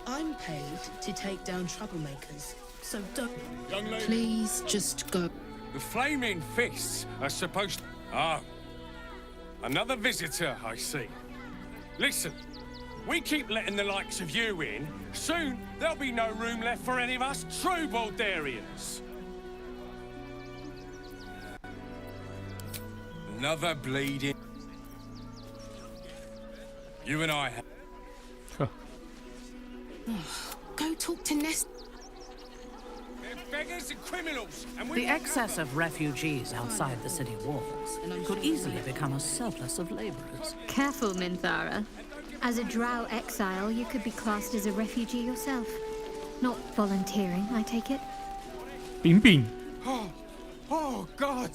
I'm paid to take down troublemakers, so don't. Young lady. Please just go. The flaming fists are supposed. Ah, another visitor, I see. Listen, we keep letting the likes of you in. Soon there'll be no room left for any of us true Baldarians. Another bleeding. You and I. Go talk to Nest. Beggars and criminals, and The excess of refugees outside the city walls could easily become a surplus of laborers. Careful, Minthara. As a drow exile, you could be classed as a refugee yourself. Not volunteering, I take it. Bing Bing. Oh, God!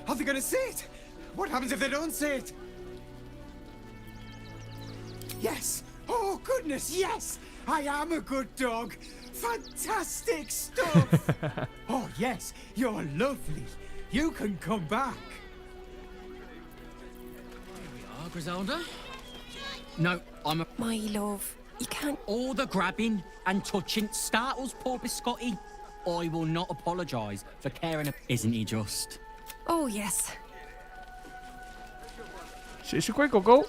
Are they gonna see it? What happens if they don't see it? Yes! Oh, goodness, yes! I am a good dog! Fantastic stuff! Oh, yes, you're lovely. You can come back. Here we are, Griselda. No, I'm a... My love, you can't... All the grabbing and touching startles poor Biscotti. I will not apologise for caring... Isn't he just? Oh, yes. 谁是乖狗狗？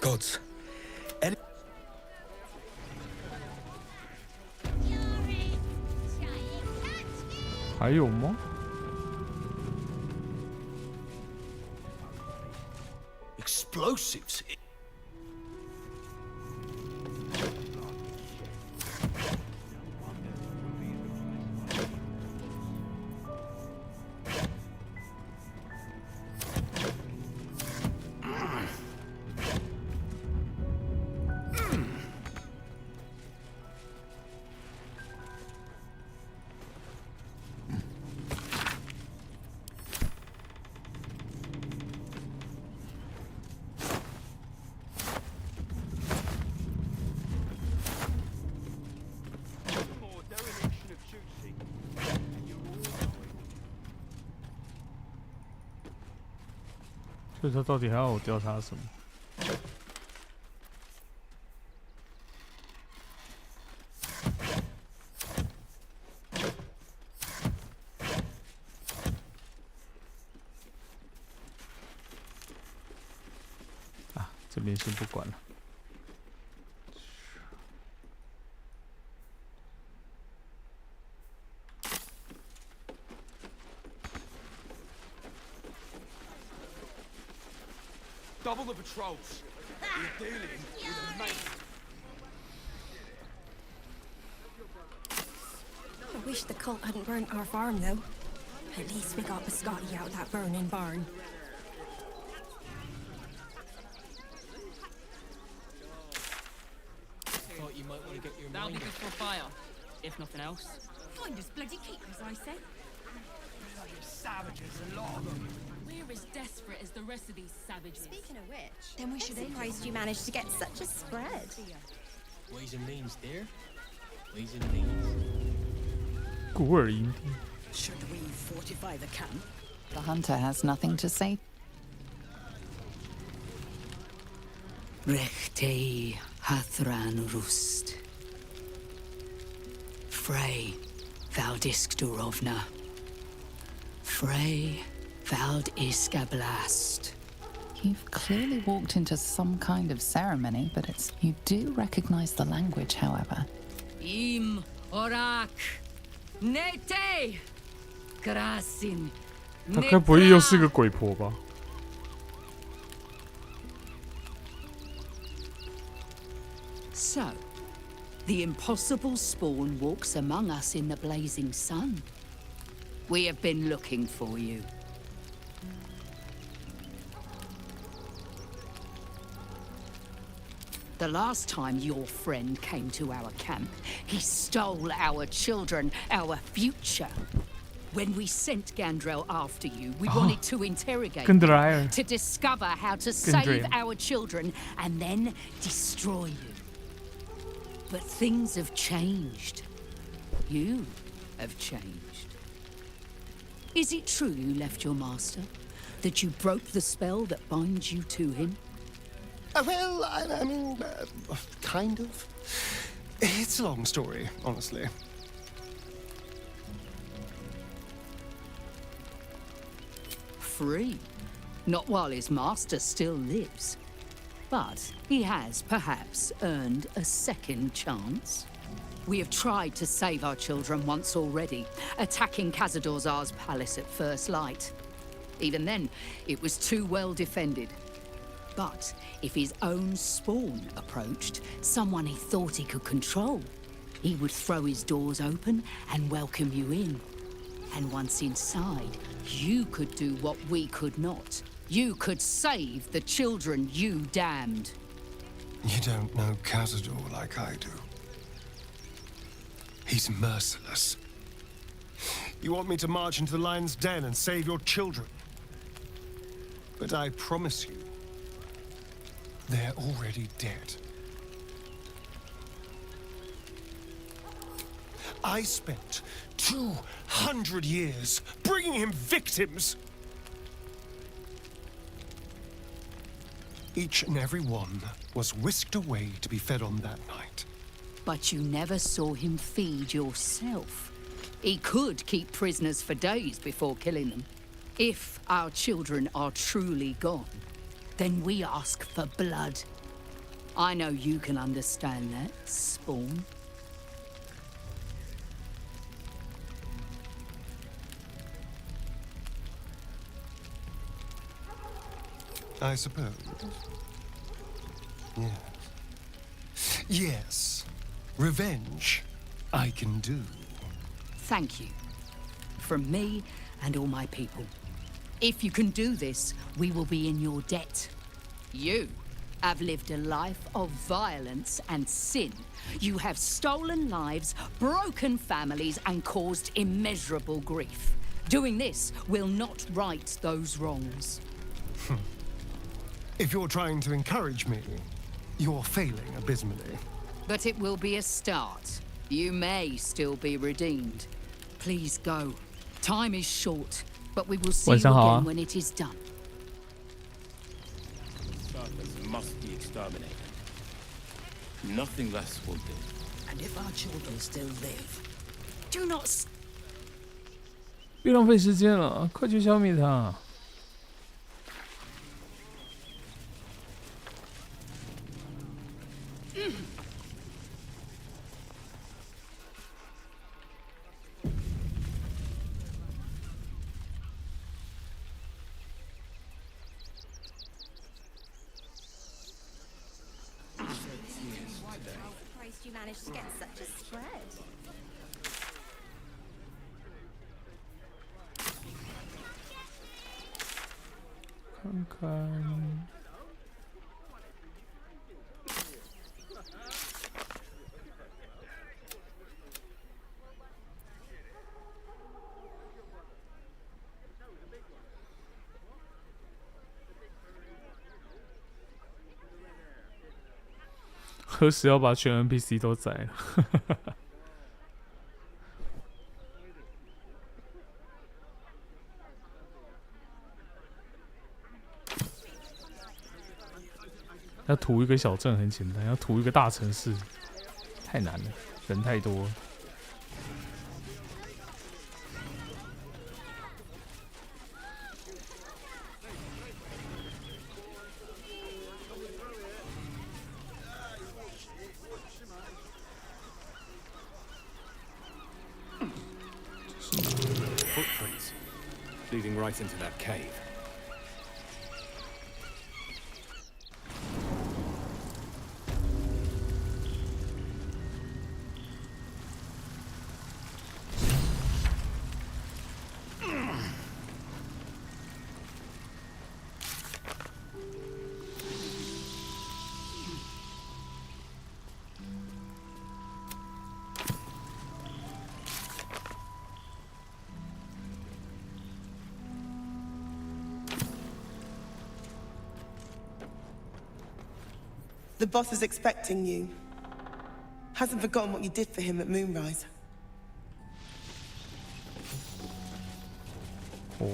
Gods. 还有吗？ Explosives.所以他到底还要我调查什么？啊，这边先不管了。 Double the patrols. We're dealing with a mate. I wish the cult hadn't burnt our farm, though. At least we got Biscotti out of that burning barn. Thought you might want to get your That'll be good for a fire, if nothing else. Find us bloody keepers, I say. Savages, a lot of them. We're as desperate as the rest of these savages. Speaking of which, then we should surprised you managed to get such a spread. Ways and means, dear. Ways and means. 古尔营地。Should we fortify the camp? The hunter has nothing to say. Rechte hathran rust. Frey valdisk durovna. Frey vald iskablast. You've clearly walked into some kind of ceremony, but you do recognize the language, however. Im orak. Nete. Grasin. 她该不会又是个鬼婆吧？ So, the impossible spawn walks among us in the blazing sun. We have been looking for you. The last time your friend came to our camp, he stole our children, our future. When we sent Gandrel after you, we wanted to interrogate you, to discover how to save our children, and then destroy you. But things have changed. You have changed. Is it true you left your master? That you broke the spell that binds you to him? Well, I mean, kind of. It's a long story, honestly. Free. Not while his master still lives. But he has perhaps earned a second chance. We have tried to save our children once already, attacking Khazad-dûr's palace at first light. Even then, it was too well defended. But if his own spawn approached, someone he thought he could control, he would throw his doors open and welcome you in. And once inside, you could do what we could not. You could save the children you damned. You don't know Khazad-dûr like I do. He's merciless. You want me to march into the lion's den and save your children? But I promise you, they're already dead. I spent 200 years bringing him victims. Each and every one was whisked away to be fed on that night. But you never saw him feed yourself. He could keep prisoners for days before killing them. If our children are truly gone, then we ask for blood. I know you can understand that, Spawn. I suppose. Yes. Yes. Revenge, I can do. Thank you. From me and all my people. If you can do this, we will be in your debt. You have lived a life of violence and sin. You have stolen lives, broken families, and caused immeasurable grief. Doing this will not right those wrongs. If you're trying to encourage me, you're failing abysmally. But it will be a start. You may still be redeemed. Please go. Time is short, but we will see you again when it is done. Darkness must be exterminated. Nothing less will do. And if our children still live, do not. 别浪费时间了，快去消灭它！You managed to get such a spread.看看，何时要把全 NPC 都宰了？要屠一个小镇很简单，要屠一个大城市太难了，人太多了。Footprints leading right into that cave. The boss is expecting you. Hasn't forgotten what you did for him at Moonrise. Oh.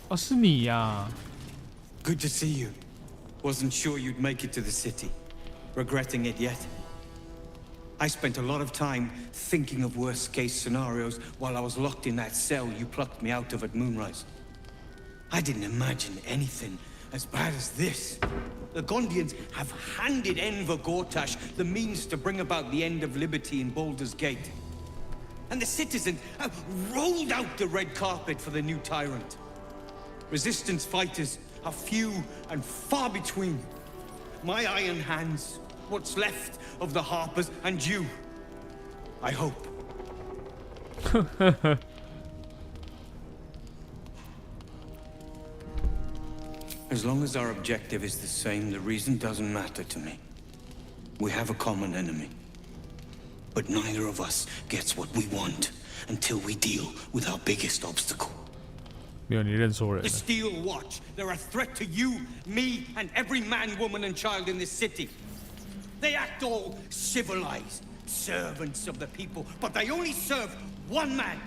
哦，是你呀。Good to see you. Wasn't sure you'd make it to the city. Regretting it yet? I spent a lot of time thinking of worst-case scenarios while I was locked in that cell you plucked me out of at Moonrise. I didn't imagine anything as bad as this. The Gondians have handed Enver Gortash the means to bring about the end of liberty in Baldur's Gate. And the citizens have rolled out the red carpet for the new tyrant. Resistance fighters are few and far between. My iron hands, what's left of the Harpers, and you. I hope. As long as our objective is the same, the reason doesn't matter to me. We have a common enemy. But neither of us gets what we want until we deal with our biggest obstacle. 没有，你认错人了。 The Steel Watch. They're a threat to you, me, and every man, woman, and child in this city. They act all civilized, servants of the people, but they only serve one man.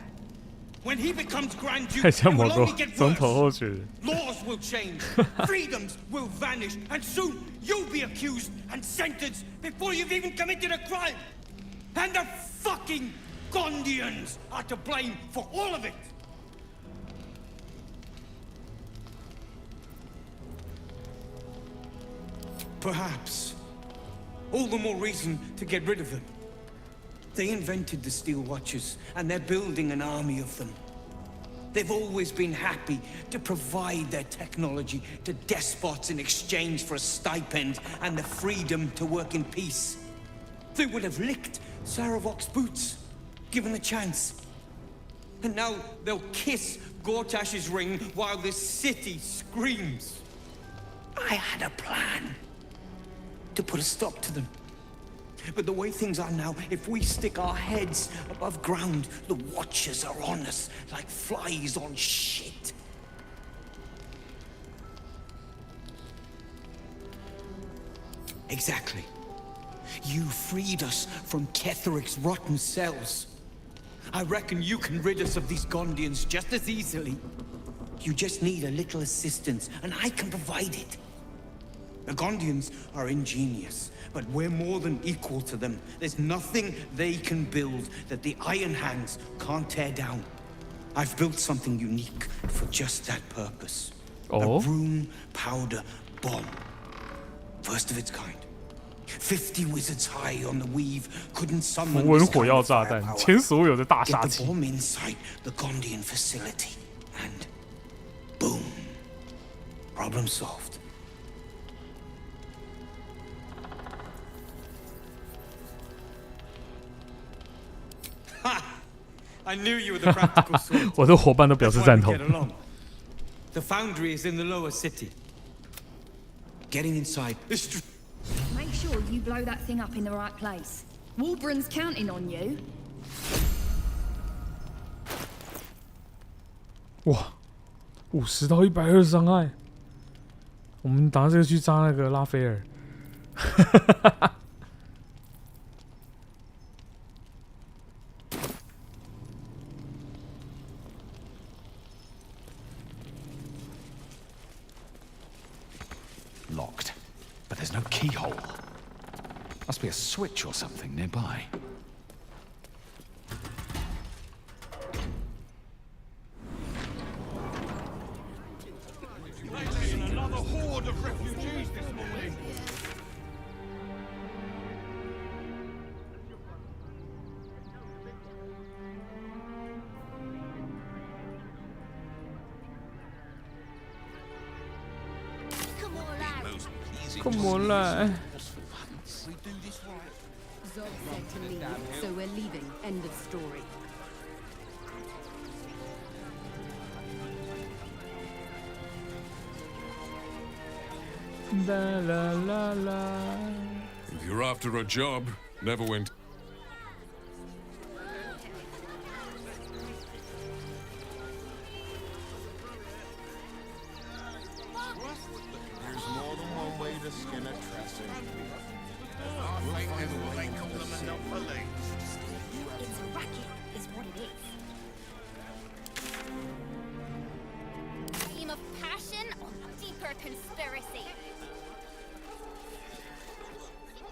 When he becomes Grand Duke, it will only get worse. Laws will change, freedoms will vanish, and soon you'll be accused and sentenced before you've even committed a crime. And the fucking Gondians are to blame for all of it. Perhaps. All the more reason to get rid of them. They invented the Steel Watchers, and they're building an army of them. They've always been happy to provide their technology to despots in exchange for a stipend and the freedom to work in peace. They would have licked Saravok's boots, given a chance. And now they'll kiss Gortash's ring while this city screams. I had a plan to put a stop to them. But the way things are now, if we stick our heads above ground, the Watchers are on us like flies on shit. Exactly. You freed us from Ketheric's rotten cells. I reckon you can rid us of these Gondians just as easily. You just need a little assistance, and I can provide it. The Gondians are ingenious, but we're more than equal to them. There's nothing they can build that the Iron Hands can't tear down. I've built something unique for just that purpose. A rune powder bomb. First of its kind. 50 wizards high on the weave couldn't summon 符文火药炸弹，前所有的大杀 Get 器 the。bomb inside the Gondian facility, and boom, problem solved. Ha! I knew you were the practical sort. 我的伙伴都表示赞同。 Get along. The foundry is in the lower city. Getting inside. Make sure you blow that thing up in the right place. Walbran's counting on you. 哇，50到120伤害，我们拿这个去扎那个拉斐尔。locked, but there's no keyhole. Must be a switch or something nearby. Another horde of refugees this morning. Come on, lad. Zod said to leave, so we're leaving. End of story. La la la la. If you're after a job, never went. There's more than one way to skin a trestle. It's a racket, is what it is. Theme of passion or deeper conspiracy?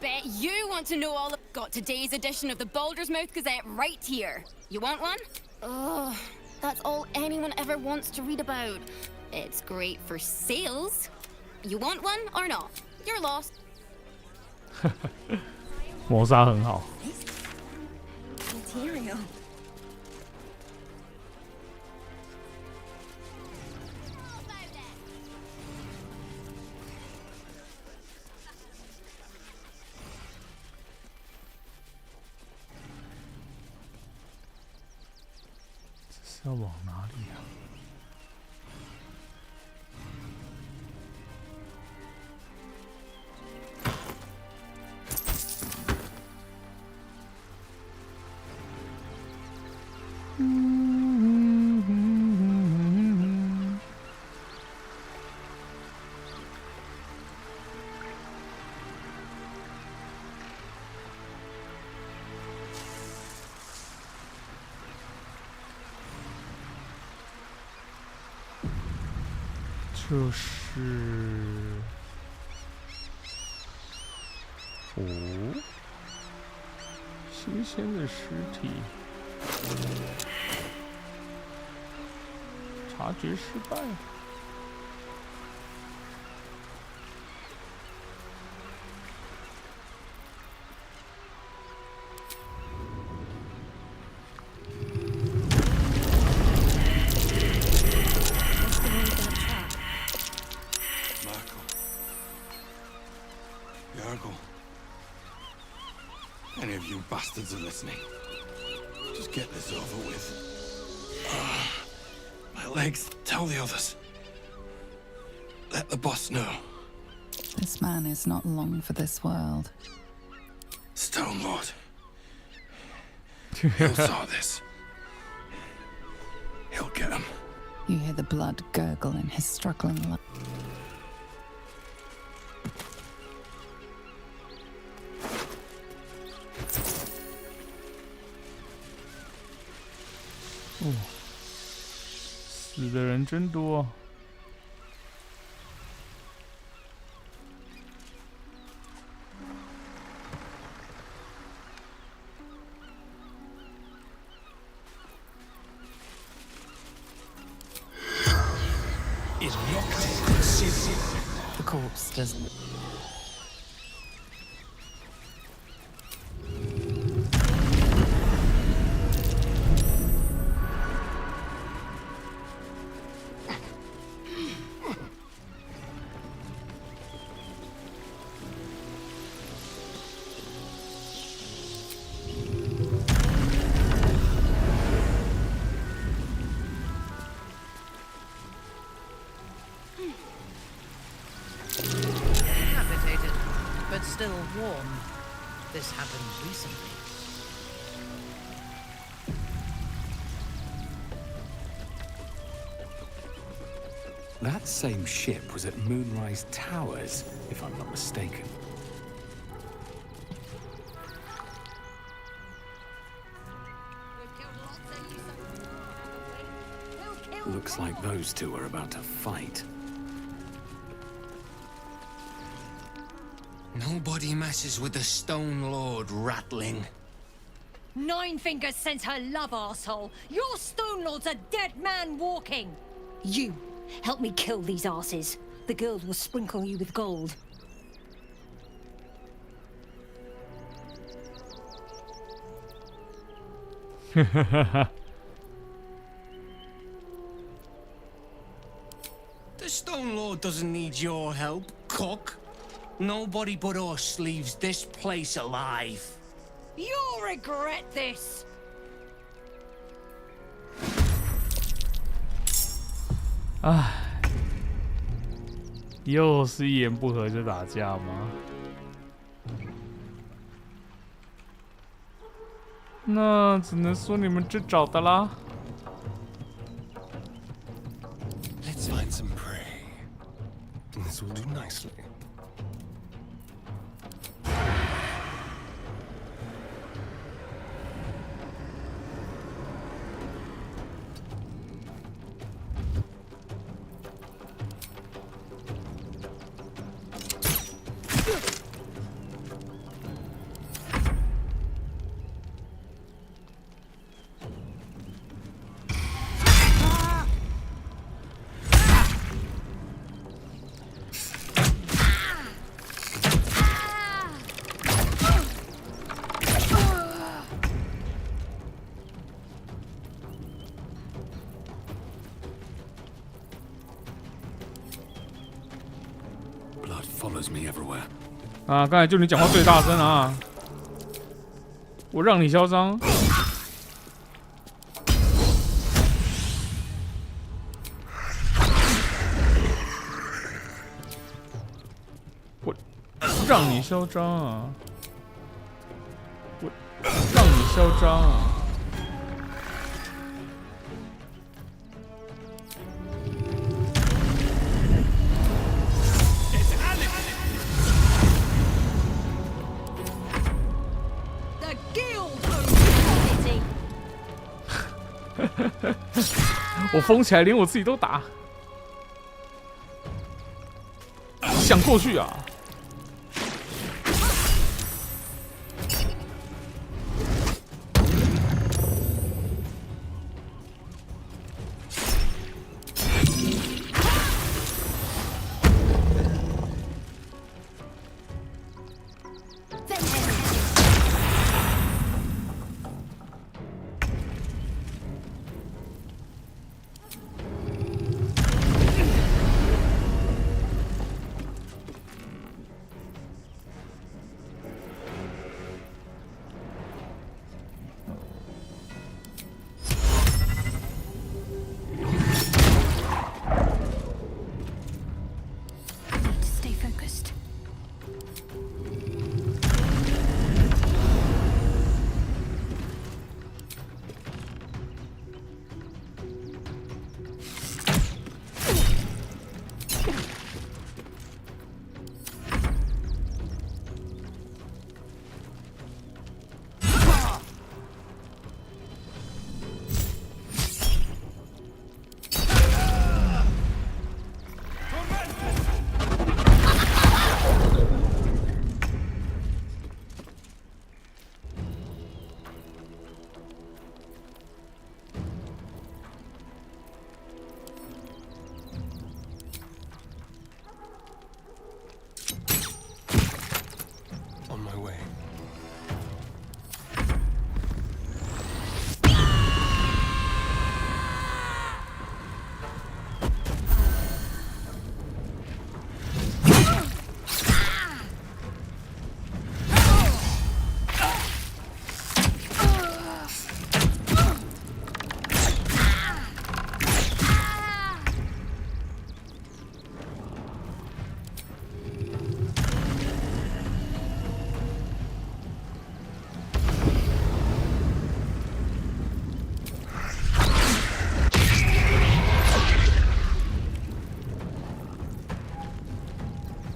Bet you want to know all about. Got today's edition of the Baldur's Mouth Gazette right here. You want one? Ugh, that's all anyone ever wants to read about. It's great for sales. You want one or not? You're lost. 谋杀很好。 Material.这是要往哪里啊？ 就是哦，新鲜的尸体，察觉失败。 Any of you bastards are listening. Just get this over with. My legs. Tell the others. Let the boss know. This man is not long for this world. Stone Lord. He'll saw this. He'll get him. You hear the blood gurgle in his struggling lungs. Oh, 死的人真多。 The corpse doesn't. Still warm. This happened recently. That same ship was at Moonrise Towers, if I'm not mistaken. Looks like those two are about to fight. Nobody messes with the Stone Lord, ratling. Nine Fingers sent her love, arsehole. Your Stone Lord's a dead man walking. You, help me kill these asses. The girls will sprinkle you with gold. The Stone Lord doesn't need your help, cook. Nobody but us leaves this place alive. You'll regret this. 唉，又是一言不合就打架吗？那只能说你们自找的啦。Let's find some prey. This will do nicely. Follows me everywhere. 啊！刚才就你讲话最大声啊！我让你嚣张。我让你嚣张啊！我让你嚣张啊！ 我疯起来，连我自己都打，想过去啊！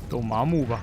都麻木吧。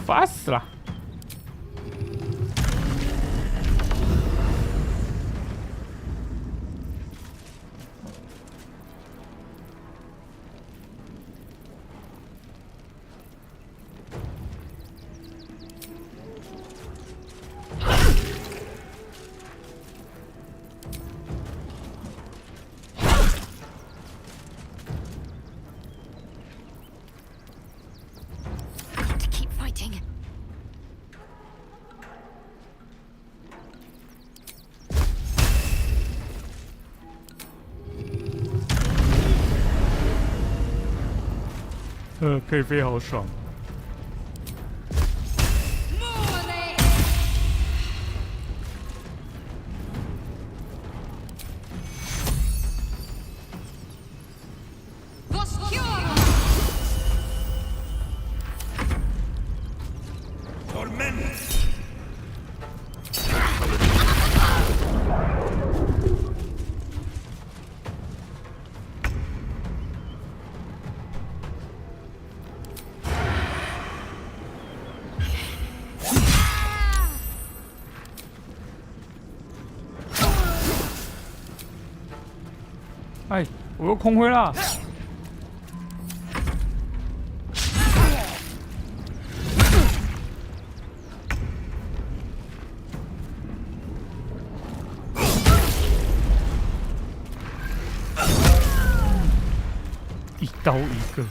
烦死了！可以飞好爽。哎，我又空挥了！一刀一个。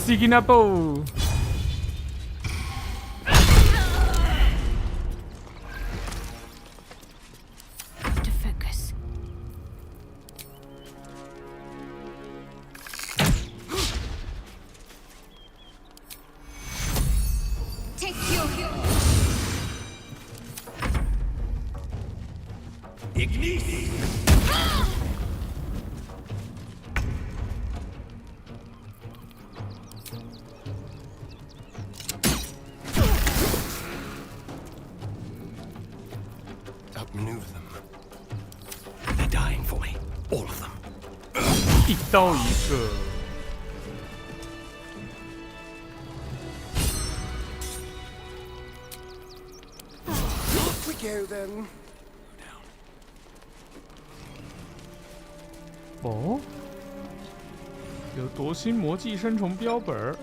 Siginabo. To focus. Take your Ignis. Outmaneuver them. They're dying for me, all of them. 一刀一个。Off we go then. 哦，有夺心魔寄生虫标本儿。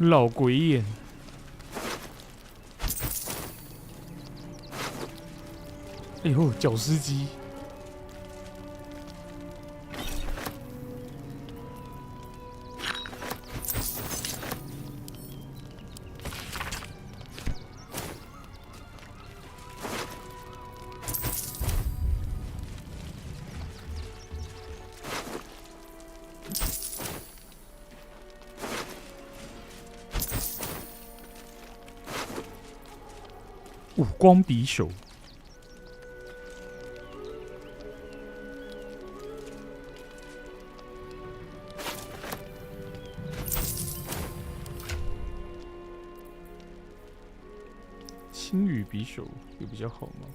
老鬼眼，哎呦，绞丝机，五光匕首。青羽匕首有比较好吗？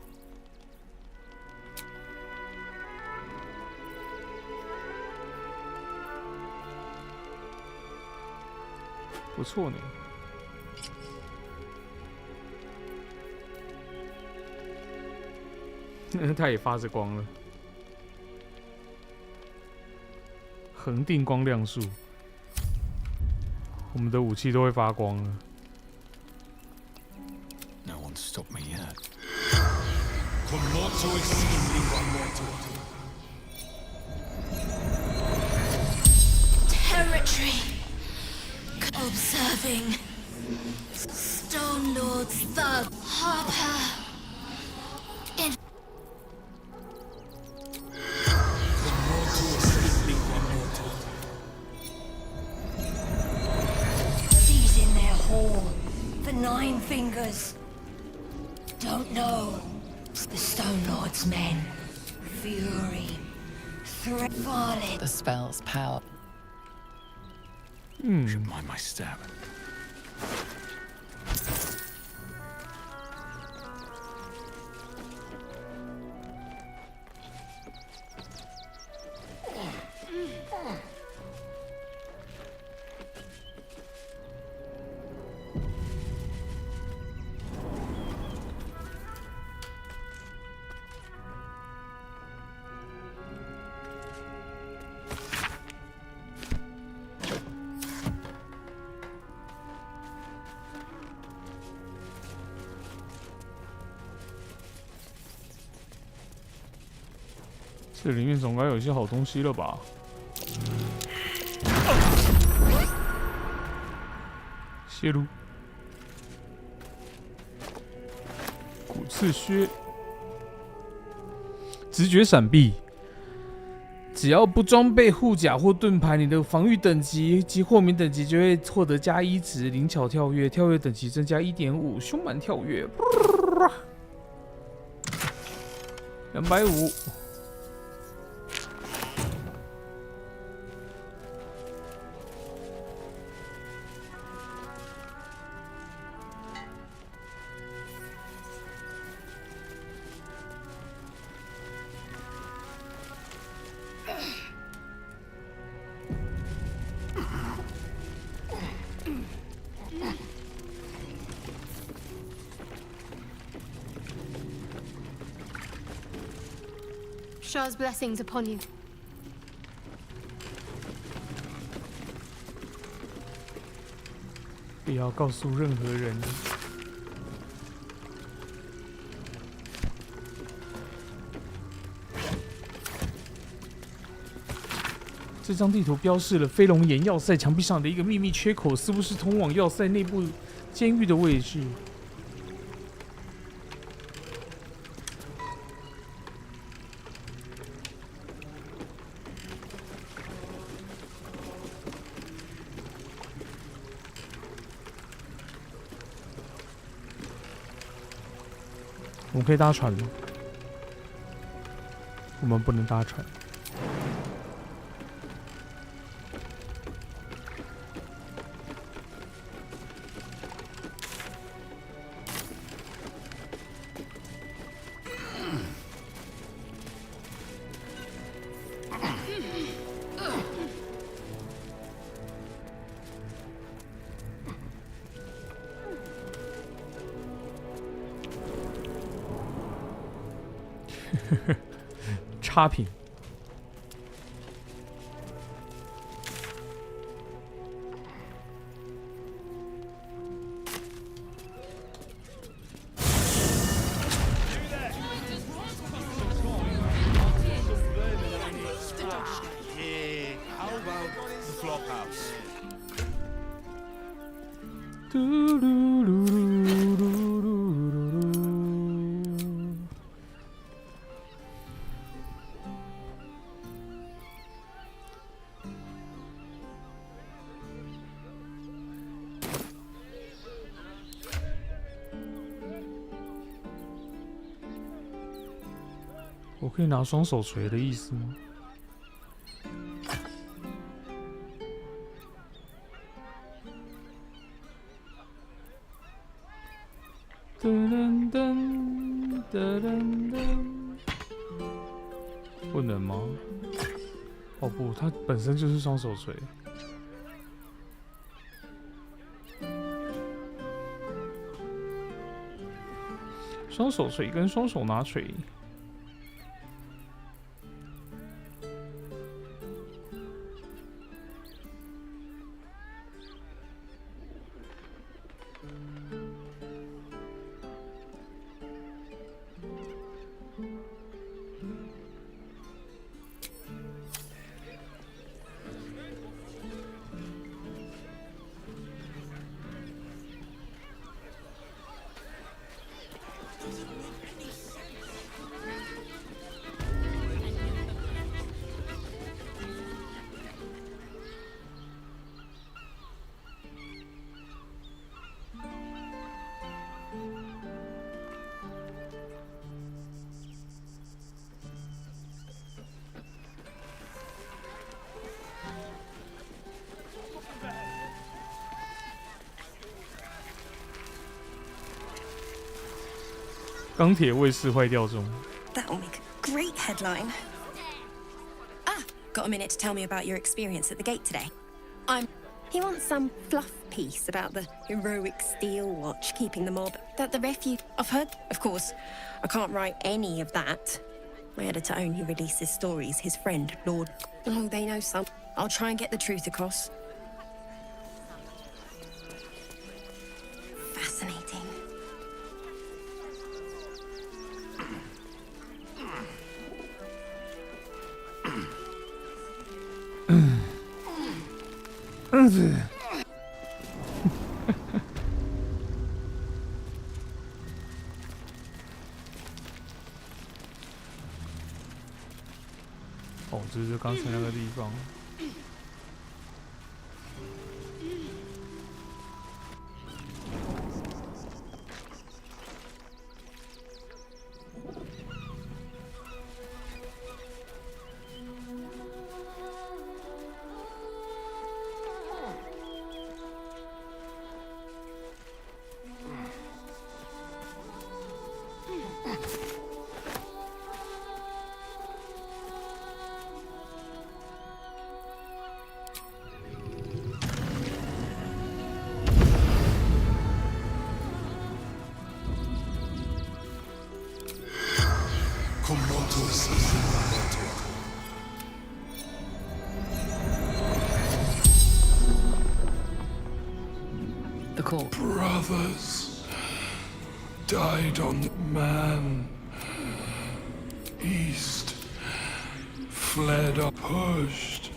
不错呢。它也发着光了，恒定光亮数，我们的武器都会发光了。No one stopped me yet. Territory. Observing. Stone Lord's thug. Harper. In. Seizing their hall. The Nine Fingers. Don't know. The Stone Lord's men. Fury. Threat. Violence. The spell's power. Should mind my step.这里面总该有一些好东西了吧？泄露，骨刺靴，直觉闪避。只要不装备护甲或盾牌，你的防御等级及豁免等级就会获得+1值。灵巧跳跃，跳跃等级增加1.5。凶蛮跳跃，250。Shah's blessings upon you. 不要告诉任何人。这张地图标示了飞龙岩要塞墙壁上的一个秘密缺口，似乎是通往要塞内部监狱的位置。我们可以搭船吗？我们不能搭船。差评。我可以拿双手锤的意思吗？噔噔噔噔，不能吗？哦不，它本身就是双手锤。双手锤跟双手拿锤。钢铁卫士坏掉中。 That'll make a great headline. Ah, got a minute to tell me about your experience at the gate today? He wants some fluff piece about the heroic steel watch keeping the mob. That the refuge. I've heard. Of course, I can't write any of that. My editor only releases stories. His friend, Lord. Oh, they know some. I'll try and get the truth across. Fascinating.哦，这就是刚才那个地方。The call. Brothers died on the man. East fled or pushed.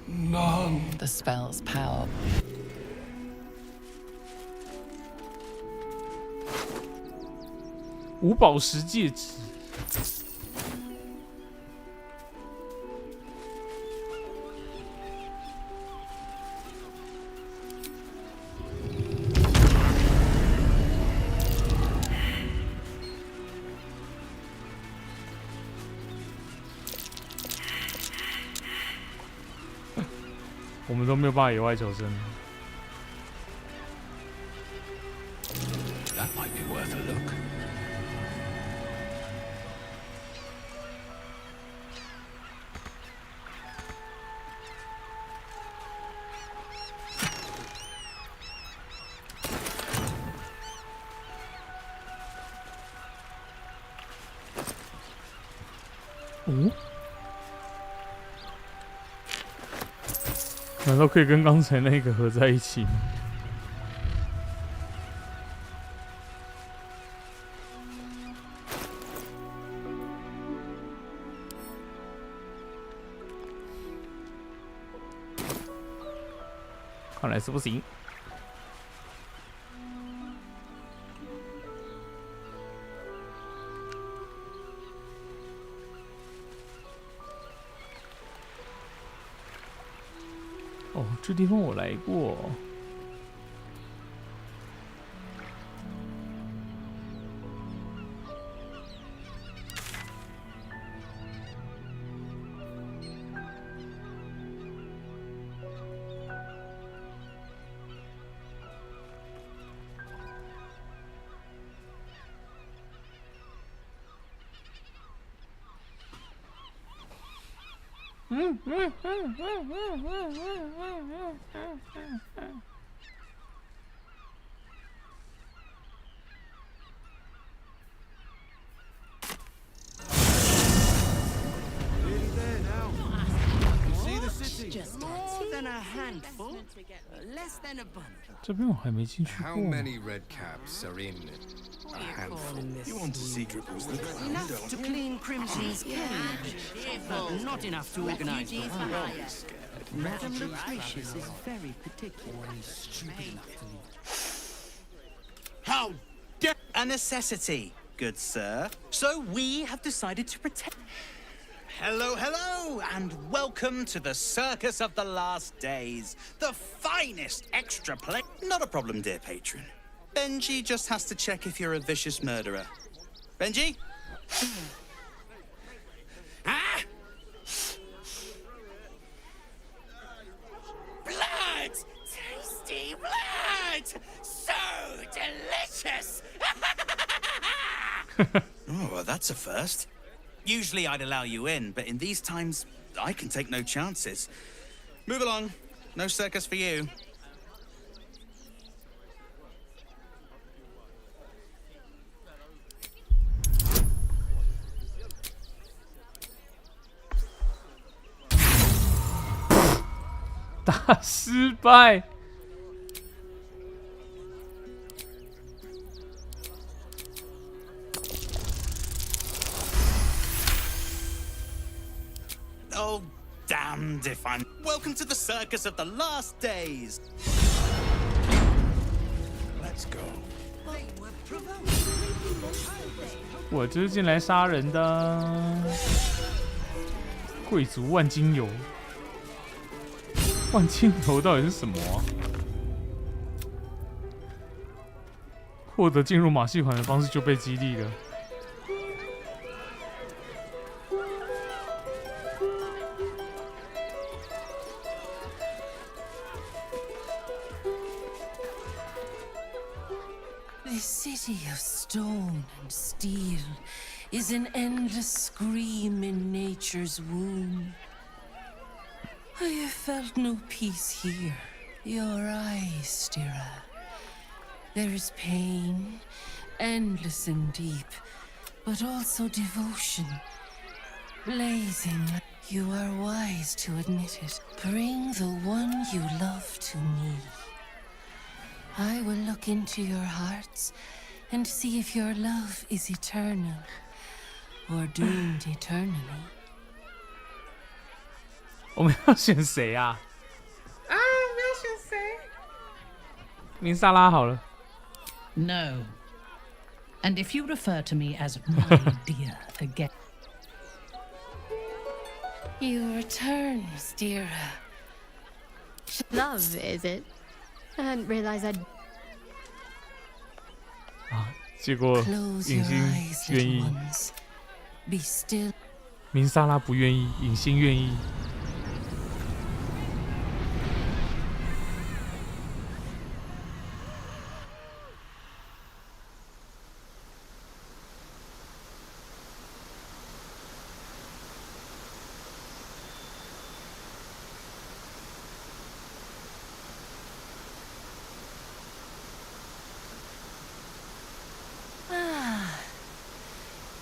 None. The spell's power. 五宝石戒指。我们都没有办法野外求生。That might be worth a look. Oh? 难道可以跟刚才那个合在一起吗？看来是不行。哦，这地方我来过。than a handful, less than a bundle. 这边我还没进去 How 过。 many red caps are in a handful? You want to see dribbles? Enough to clean Crimson's cage, but not enough to organize the fire. Madame Lucretius is very particular. How dare a necessity, good sir. So we have decided to protect. Hello, hello, and welcome to the Circus of the Last Days, the finest extra play. Not a problem, dear patron. Benji just has to check if you're a vicious murderer. Benji? Ah! Blood! Tasty blood! So delicious! Oh, well, that's a first. Usually I'd allow you in, but in these times, I can take no chances. Move along. No circus for you.打失败。Oh, damned if I'm... Welcome to the Circus of the Last Days. Let's go. 我就是进来杀人的。贵族万金油，万金油到底是什么啊？获得进入马戏团的方式就被激励了。This city of stone and steel is an endless scream in nature's womb. I have felt no peace here. Your eyes, Stira. There is pain, endless and deep, but also devotion. Blazing, you are wise to admit it. Bring the one you love to me. I will look into your hearts and see if your love is eternal or doomed eternally. 我们要选谁啊？啊，我们要选谁？明萨拉好了。No. And if you refer to me as my dear again. Your turn, Stira. Love, is it? I hadn't realized I'd. 啊，结果影星愿意， Be still. 明萨拉不愿意，影星愿意。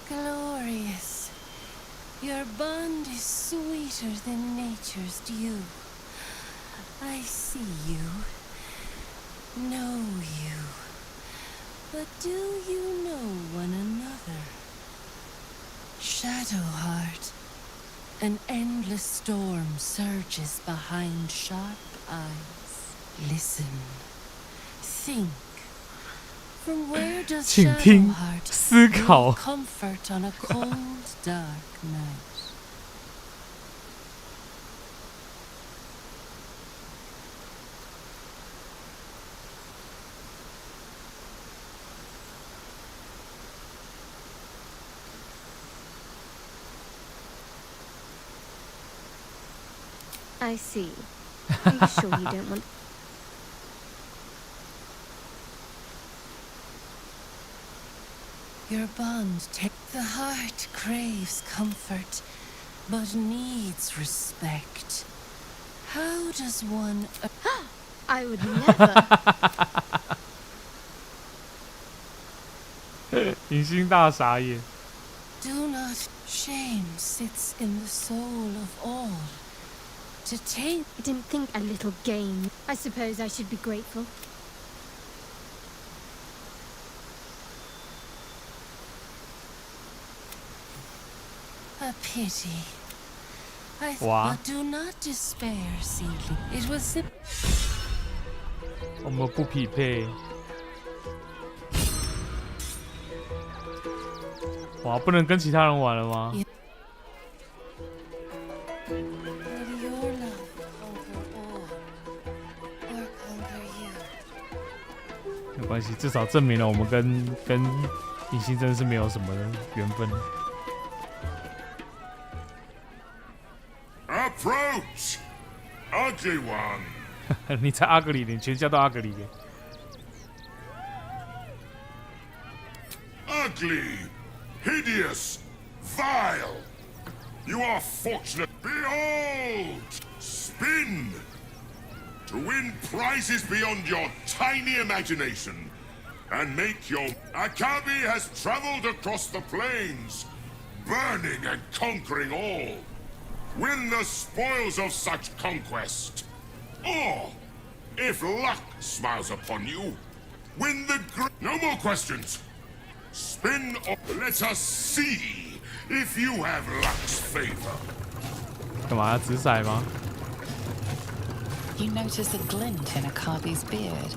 Glorious. Your bond is sweeter than nature's dew. I see you, know you, but do you know one another? Shadowheart, an endless storm surges behind sharp eyes. Listen, think. From where does 请听 Shadowheart 思考 bring comfort on a cold, dark night? I see. Are you sure you don't want? Your bond the heart craves comfort, but needs respect. How does one? I would never. 影星大傻眼。 Do not. Shame sits in the soul of all. to take. I didn't think a little game. I suppose I should be grateful. A pity. Wow. But do not despair, Seedling. It was 我们不匹配。哇，不能跟其他人玩了吗？ 没关系，至少证明了我们跟隐形真是没有什么缘分。 Approach, ugly one. 你才阿格里脸，全家都阿格里脸。 Ugly, hideous, vile. You are fortunate. Behold, spin. To win prizes beyond your tiny imagination and make your... Akabi has traveled across the plains, burning and conquering all. Win the spoils of such conquest. Or, if luck smiles upon you, win the... No more questions. Spin or let us see if you have luck's favor. 干嘛要掷骰吗？ You notice a glint in Akabi's beard.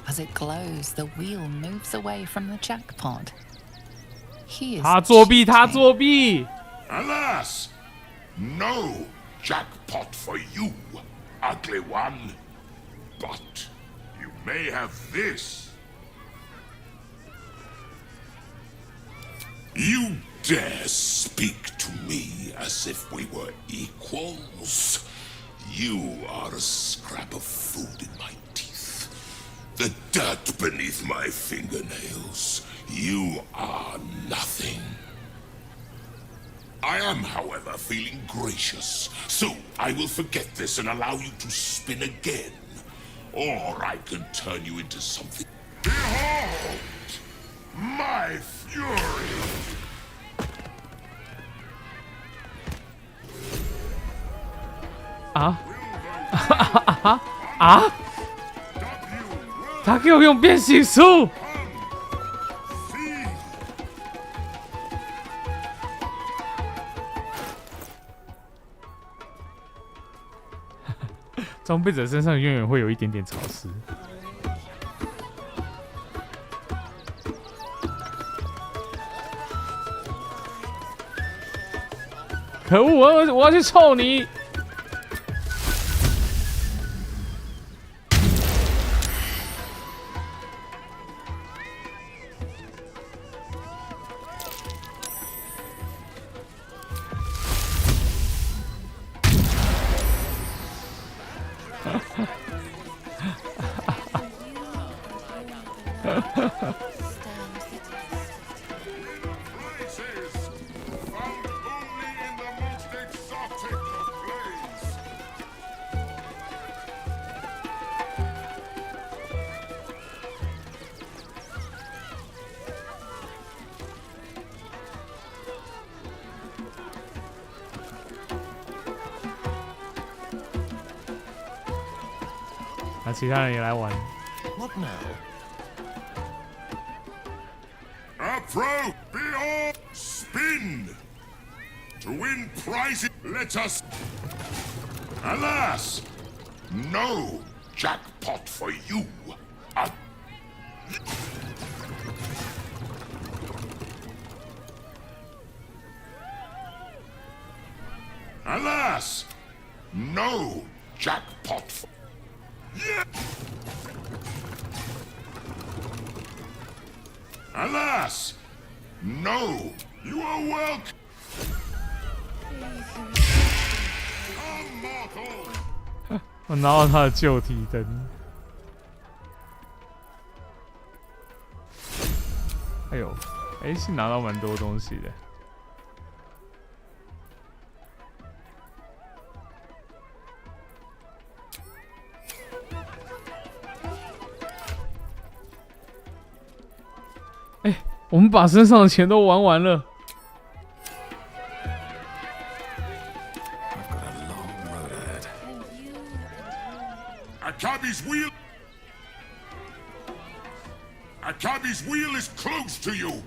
As it glows, the wheel moves away from the jackpot. He is 他作弊，他作弊。 Alas, no jackpot for you, ugly one. But you may have this. You dare speak to me as if we were equals? You are a scrap of food in my teeth. The dirt beneath my fingernails. You are nothing. I am, however, feeling gracious, so I will forget this and allow you to spin again. Or I can turn you into something. Behold! My fury! Ah? 他给我用变形术！装备者身上永远会有一点点潮湿。可恶！我要去臭你！ 那其他人也来玩。What now? Approach, behold, spin. To win prizes, let us. Alas, no jackpot for you. Alas, no jackpot for. Yeah. Alas, no. You are welcome. Unmortal. 我拿到他的旧体灯。哎呦，哎，是拿到蛮多东西的。哎，我们把身上的钱都玩完了。 I've got a long road ahead. A cabby's wheel is close to you. Will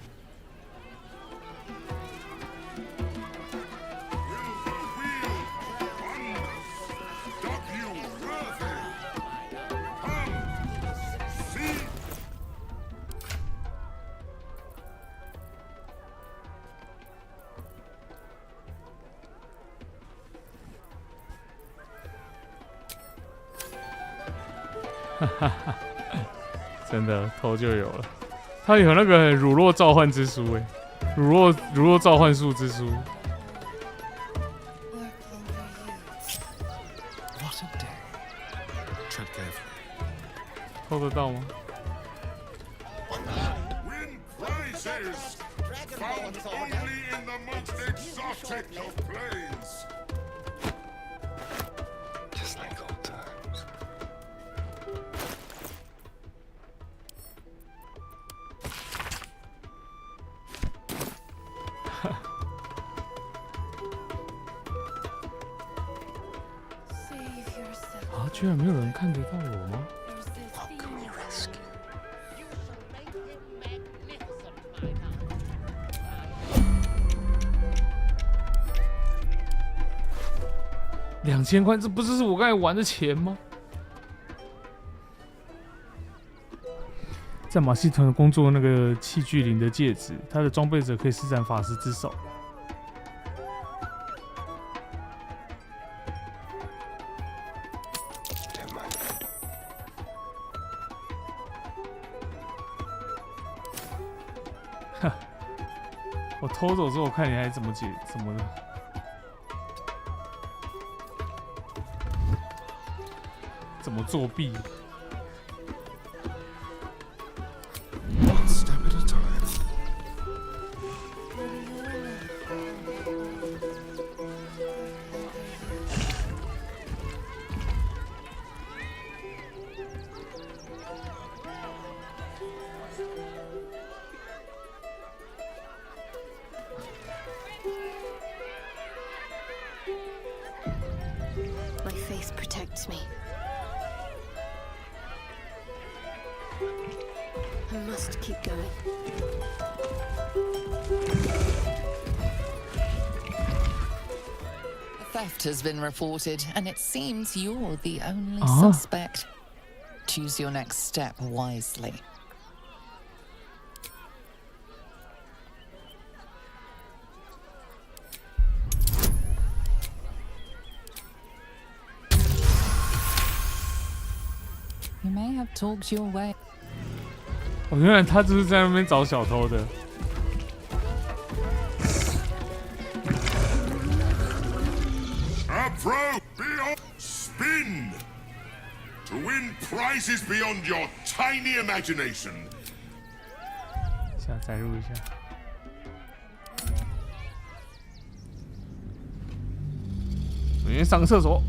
哈哈哈，真的头就有了。他有那个乳酪召唤之书哎，乳酪召唤术之书。偷得到吗？ Win prizes found only in the most exotic of planes. Just like old times. 啊！居然没有人看得到我吗？ 2000块，这不是我刚才玩的钱吗？在马戏团工作那个器具灵的戒指，他的装备者可以施展法师之手。哈，我偷走之后，我看你还怎么的。 怎么作弊？ One step at a time. My faith protects me. I must keep going. Theft has been reported, and it seems you're the only suspect. Choose your next step wisely. You may have talked your way. 哦，原来他就是在那边找小偷的。Approach, spin to win prizes beyond your tiny imagination. 下载入一下。我先上个厕所。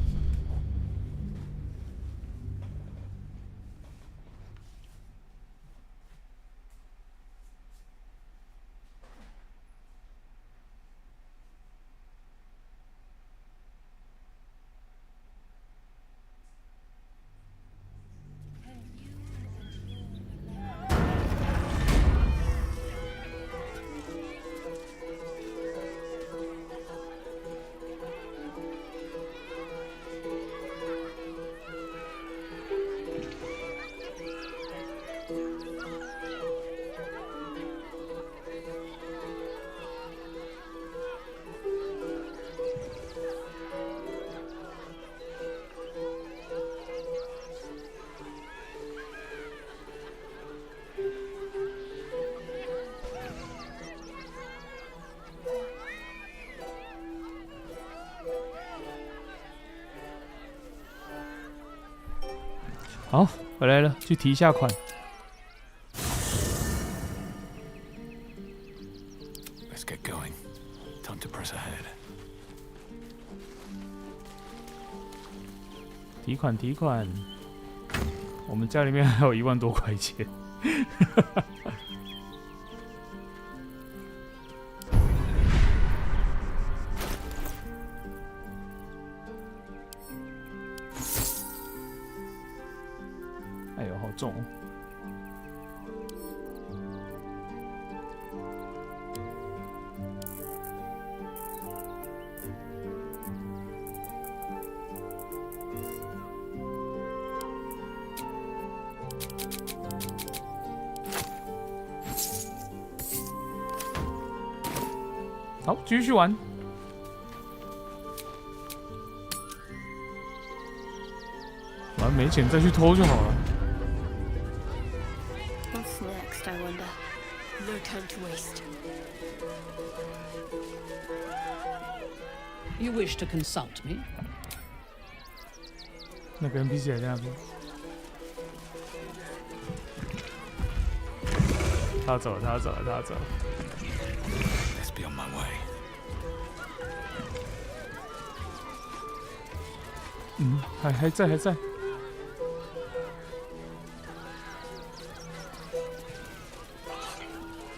好，回来了，去提一下款。Let's get going. Time to press ahead. 提款，提款。我们家里面还有1万多块钱。重。好，继续玩。反正没钱再去偷就好了。What's next, I wonder? No time to waste. You wish to consult me? 那个 NPC 还在那边。他要走了，他要走了，他要走了。Let's be on my way. 嗯，还在。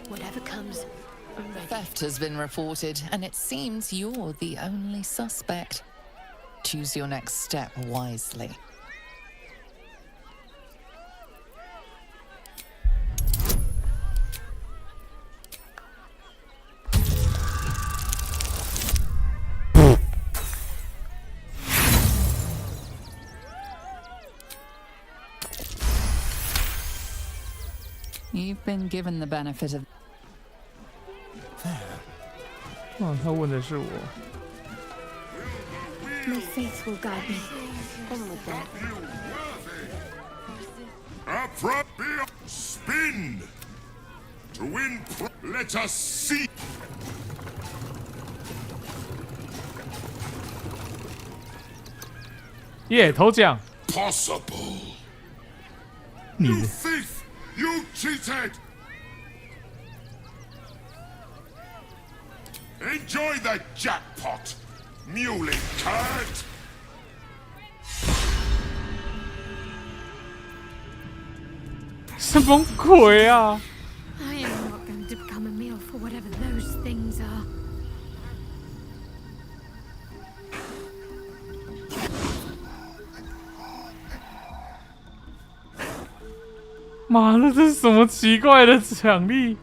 Whatever comes, I'm ready. Theft has been reported, and it seems you're the only suspect. Choose your next step wisely. You've been given the benefit of. 他问的是我。 My faith will guide me. On with that. Spin to win. Let us see. 耶，头奖。 Possible. 你 You thief! You cheated! Enjoy the jackpot, muley curt! 什么鬼啊！ I am not going to become a meal for whatever those things are. 妈的，这是什么奇怪的奖励？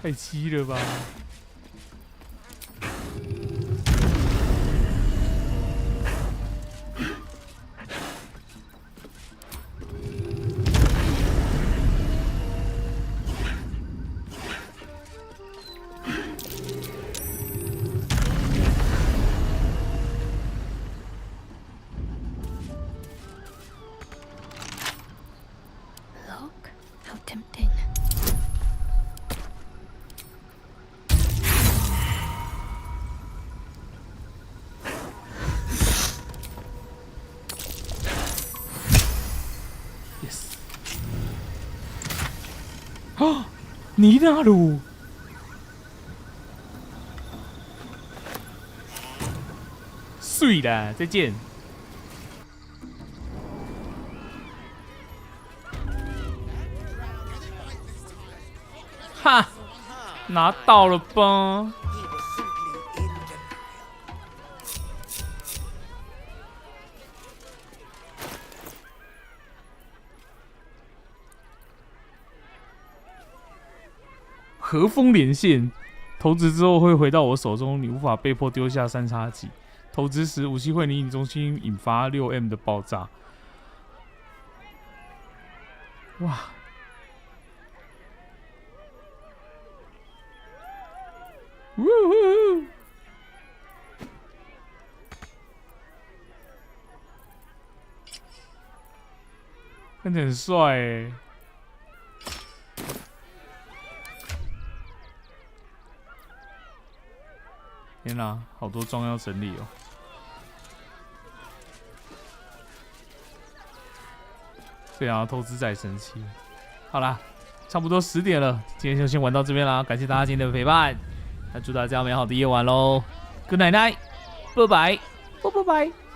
太稀了吧！啊，尼纳鲁，碎啦，再见。哈，拿到了吧？和风连线，投掷之后会回到我手中，你无法被迫丢下三叉戟。投掷时，武器会离你中心引发6M 的爆炸。哇！呜呼！看起来很帅欸。 天哪，好多装要整理哦！非常投资仔生气。好啦，差不多10点了，今天就先玩到这边啦，感谢大家今天的陪伴，那祝大家美好的夜晚喽，Good night，拜拜，拜拜。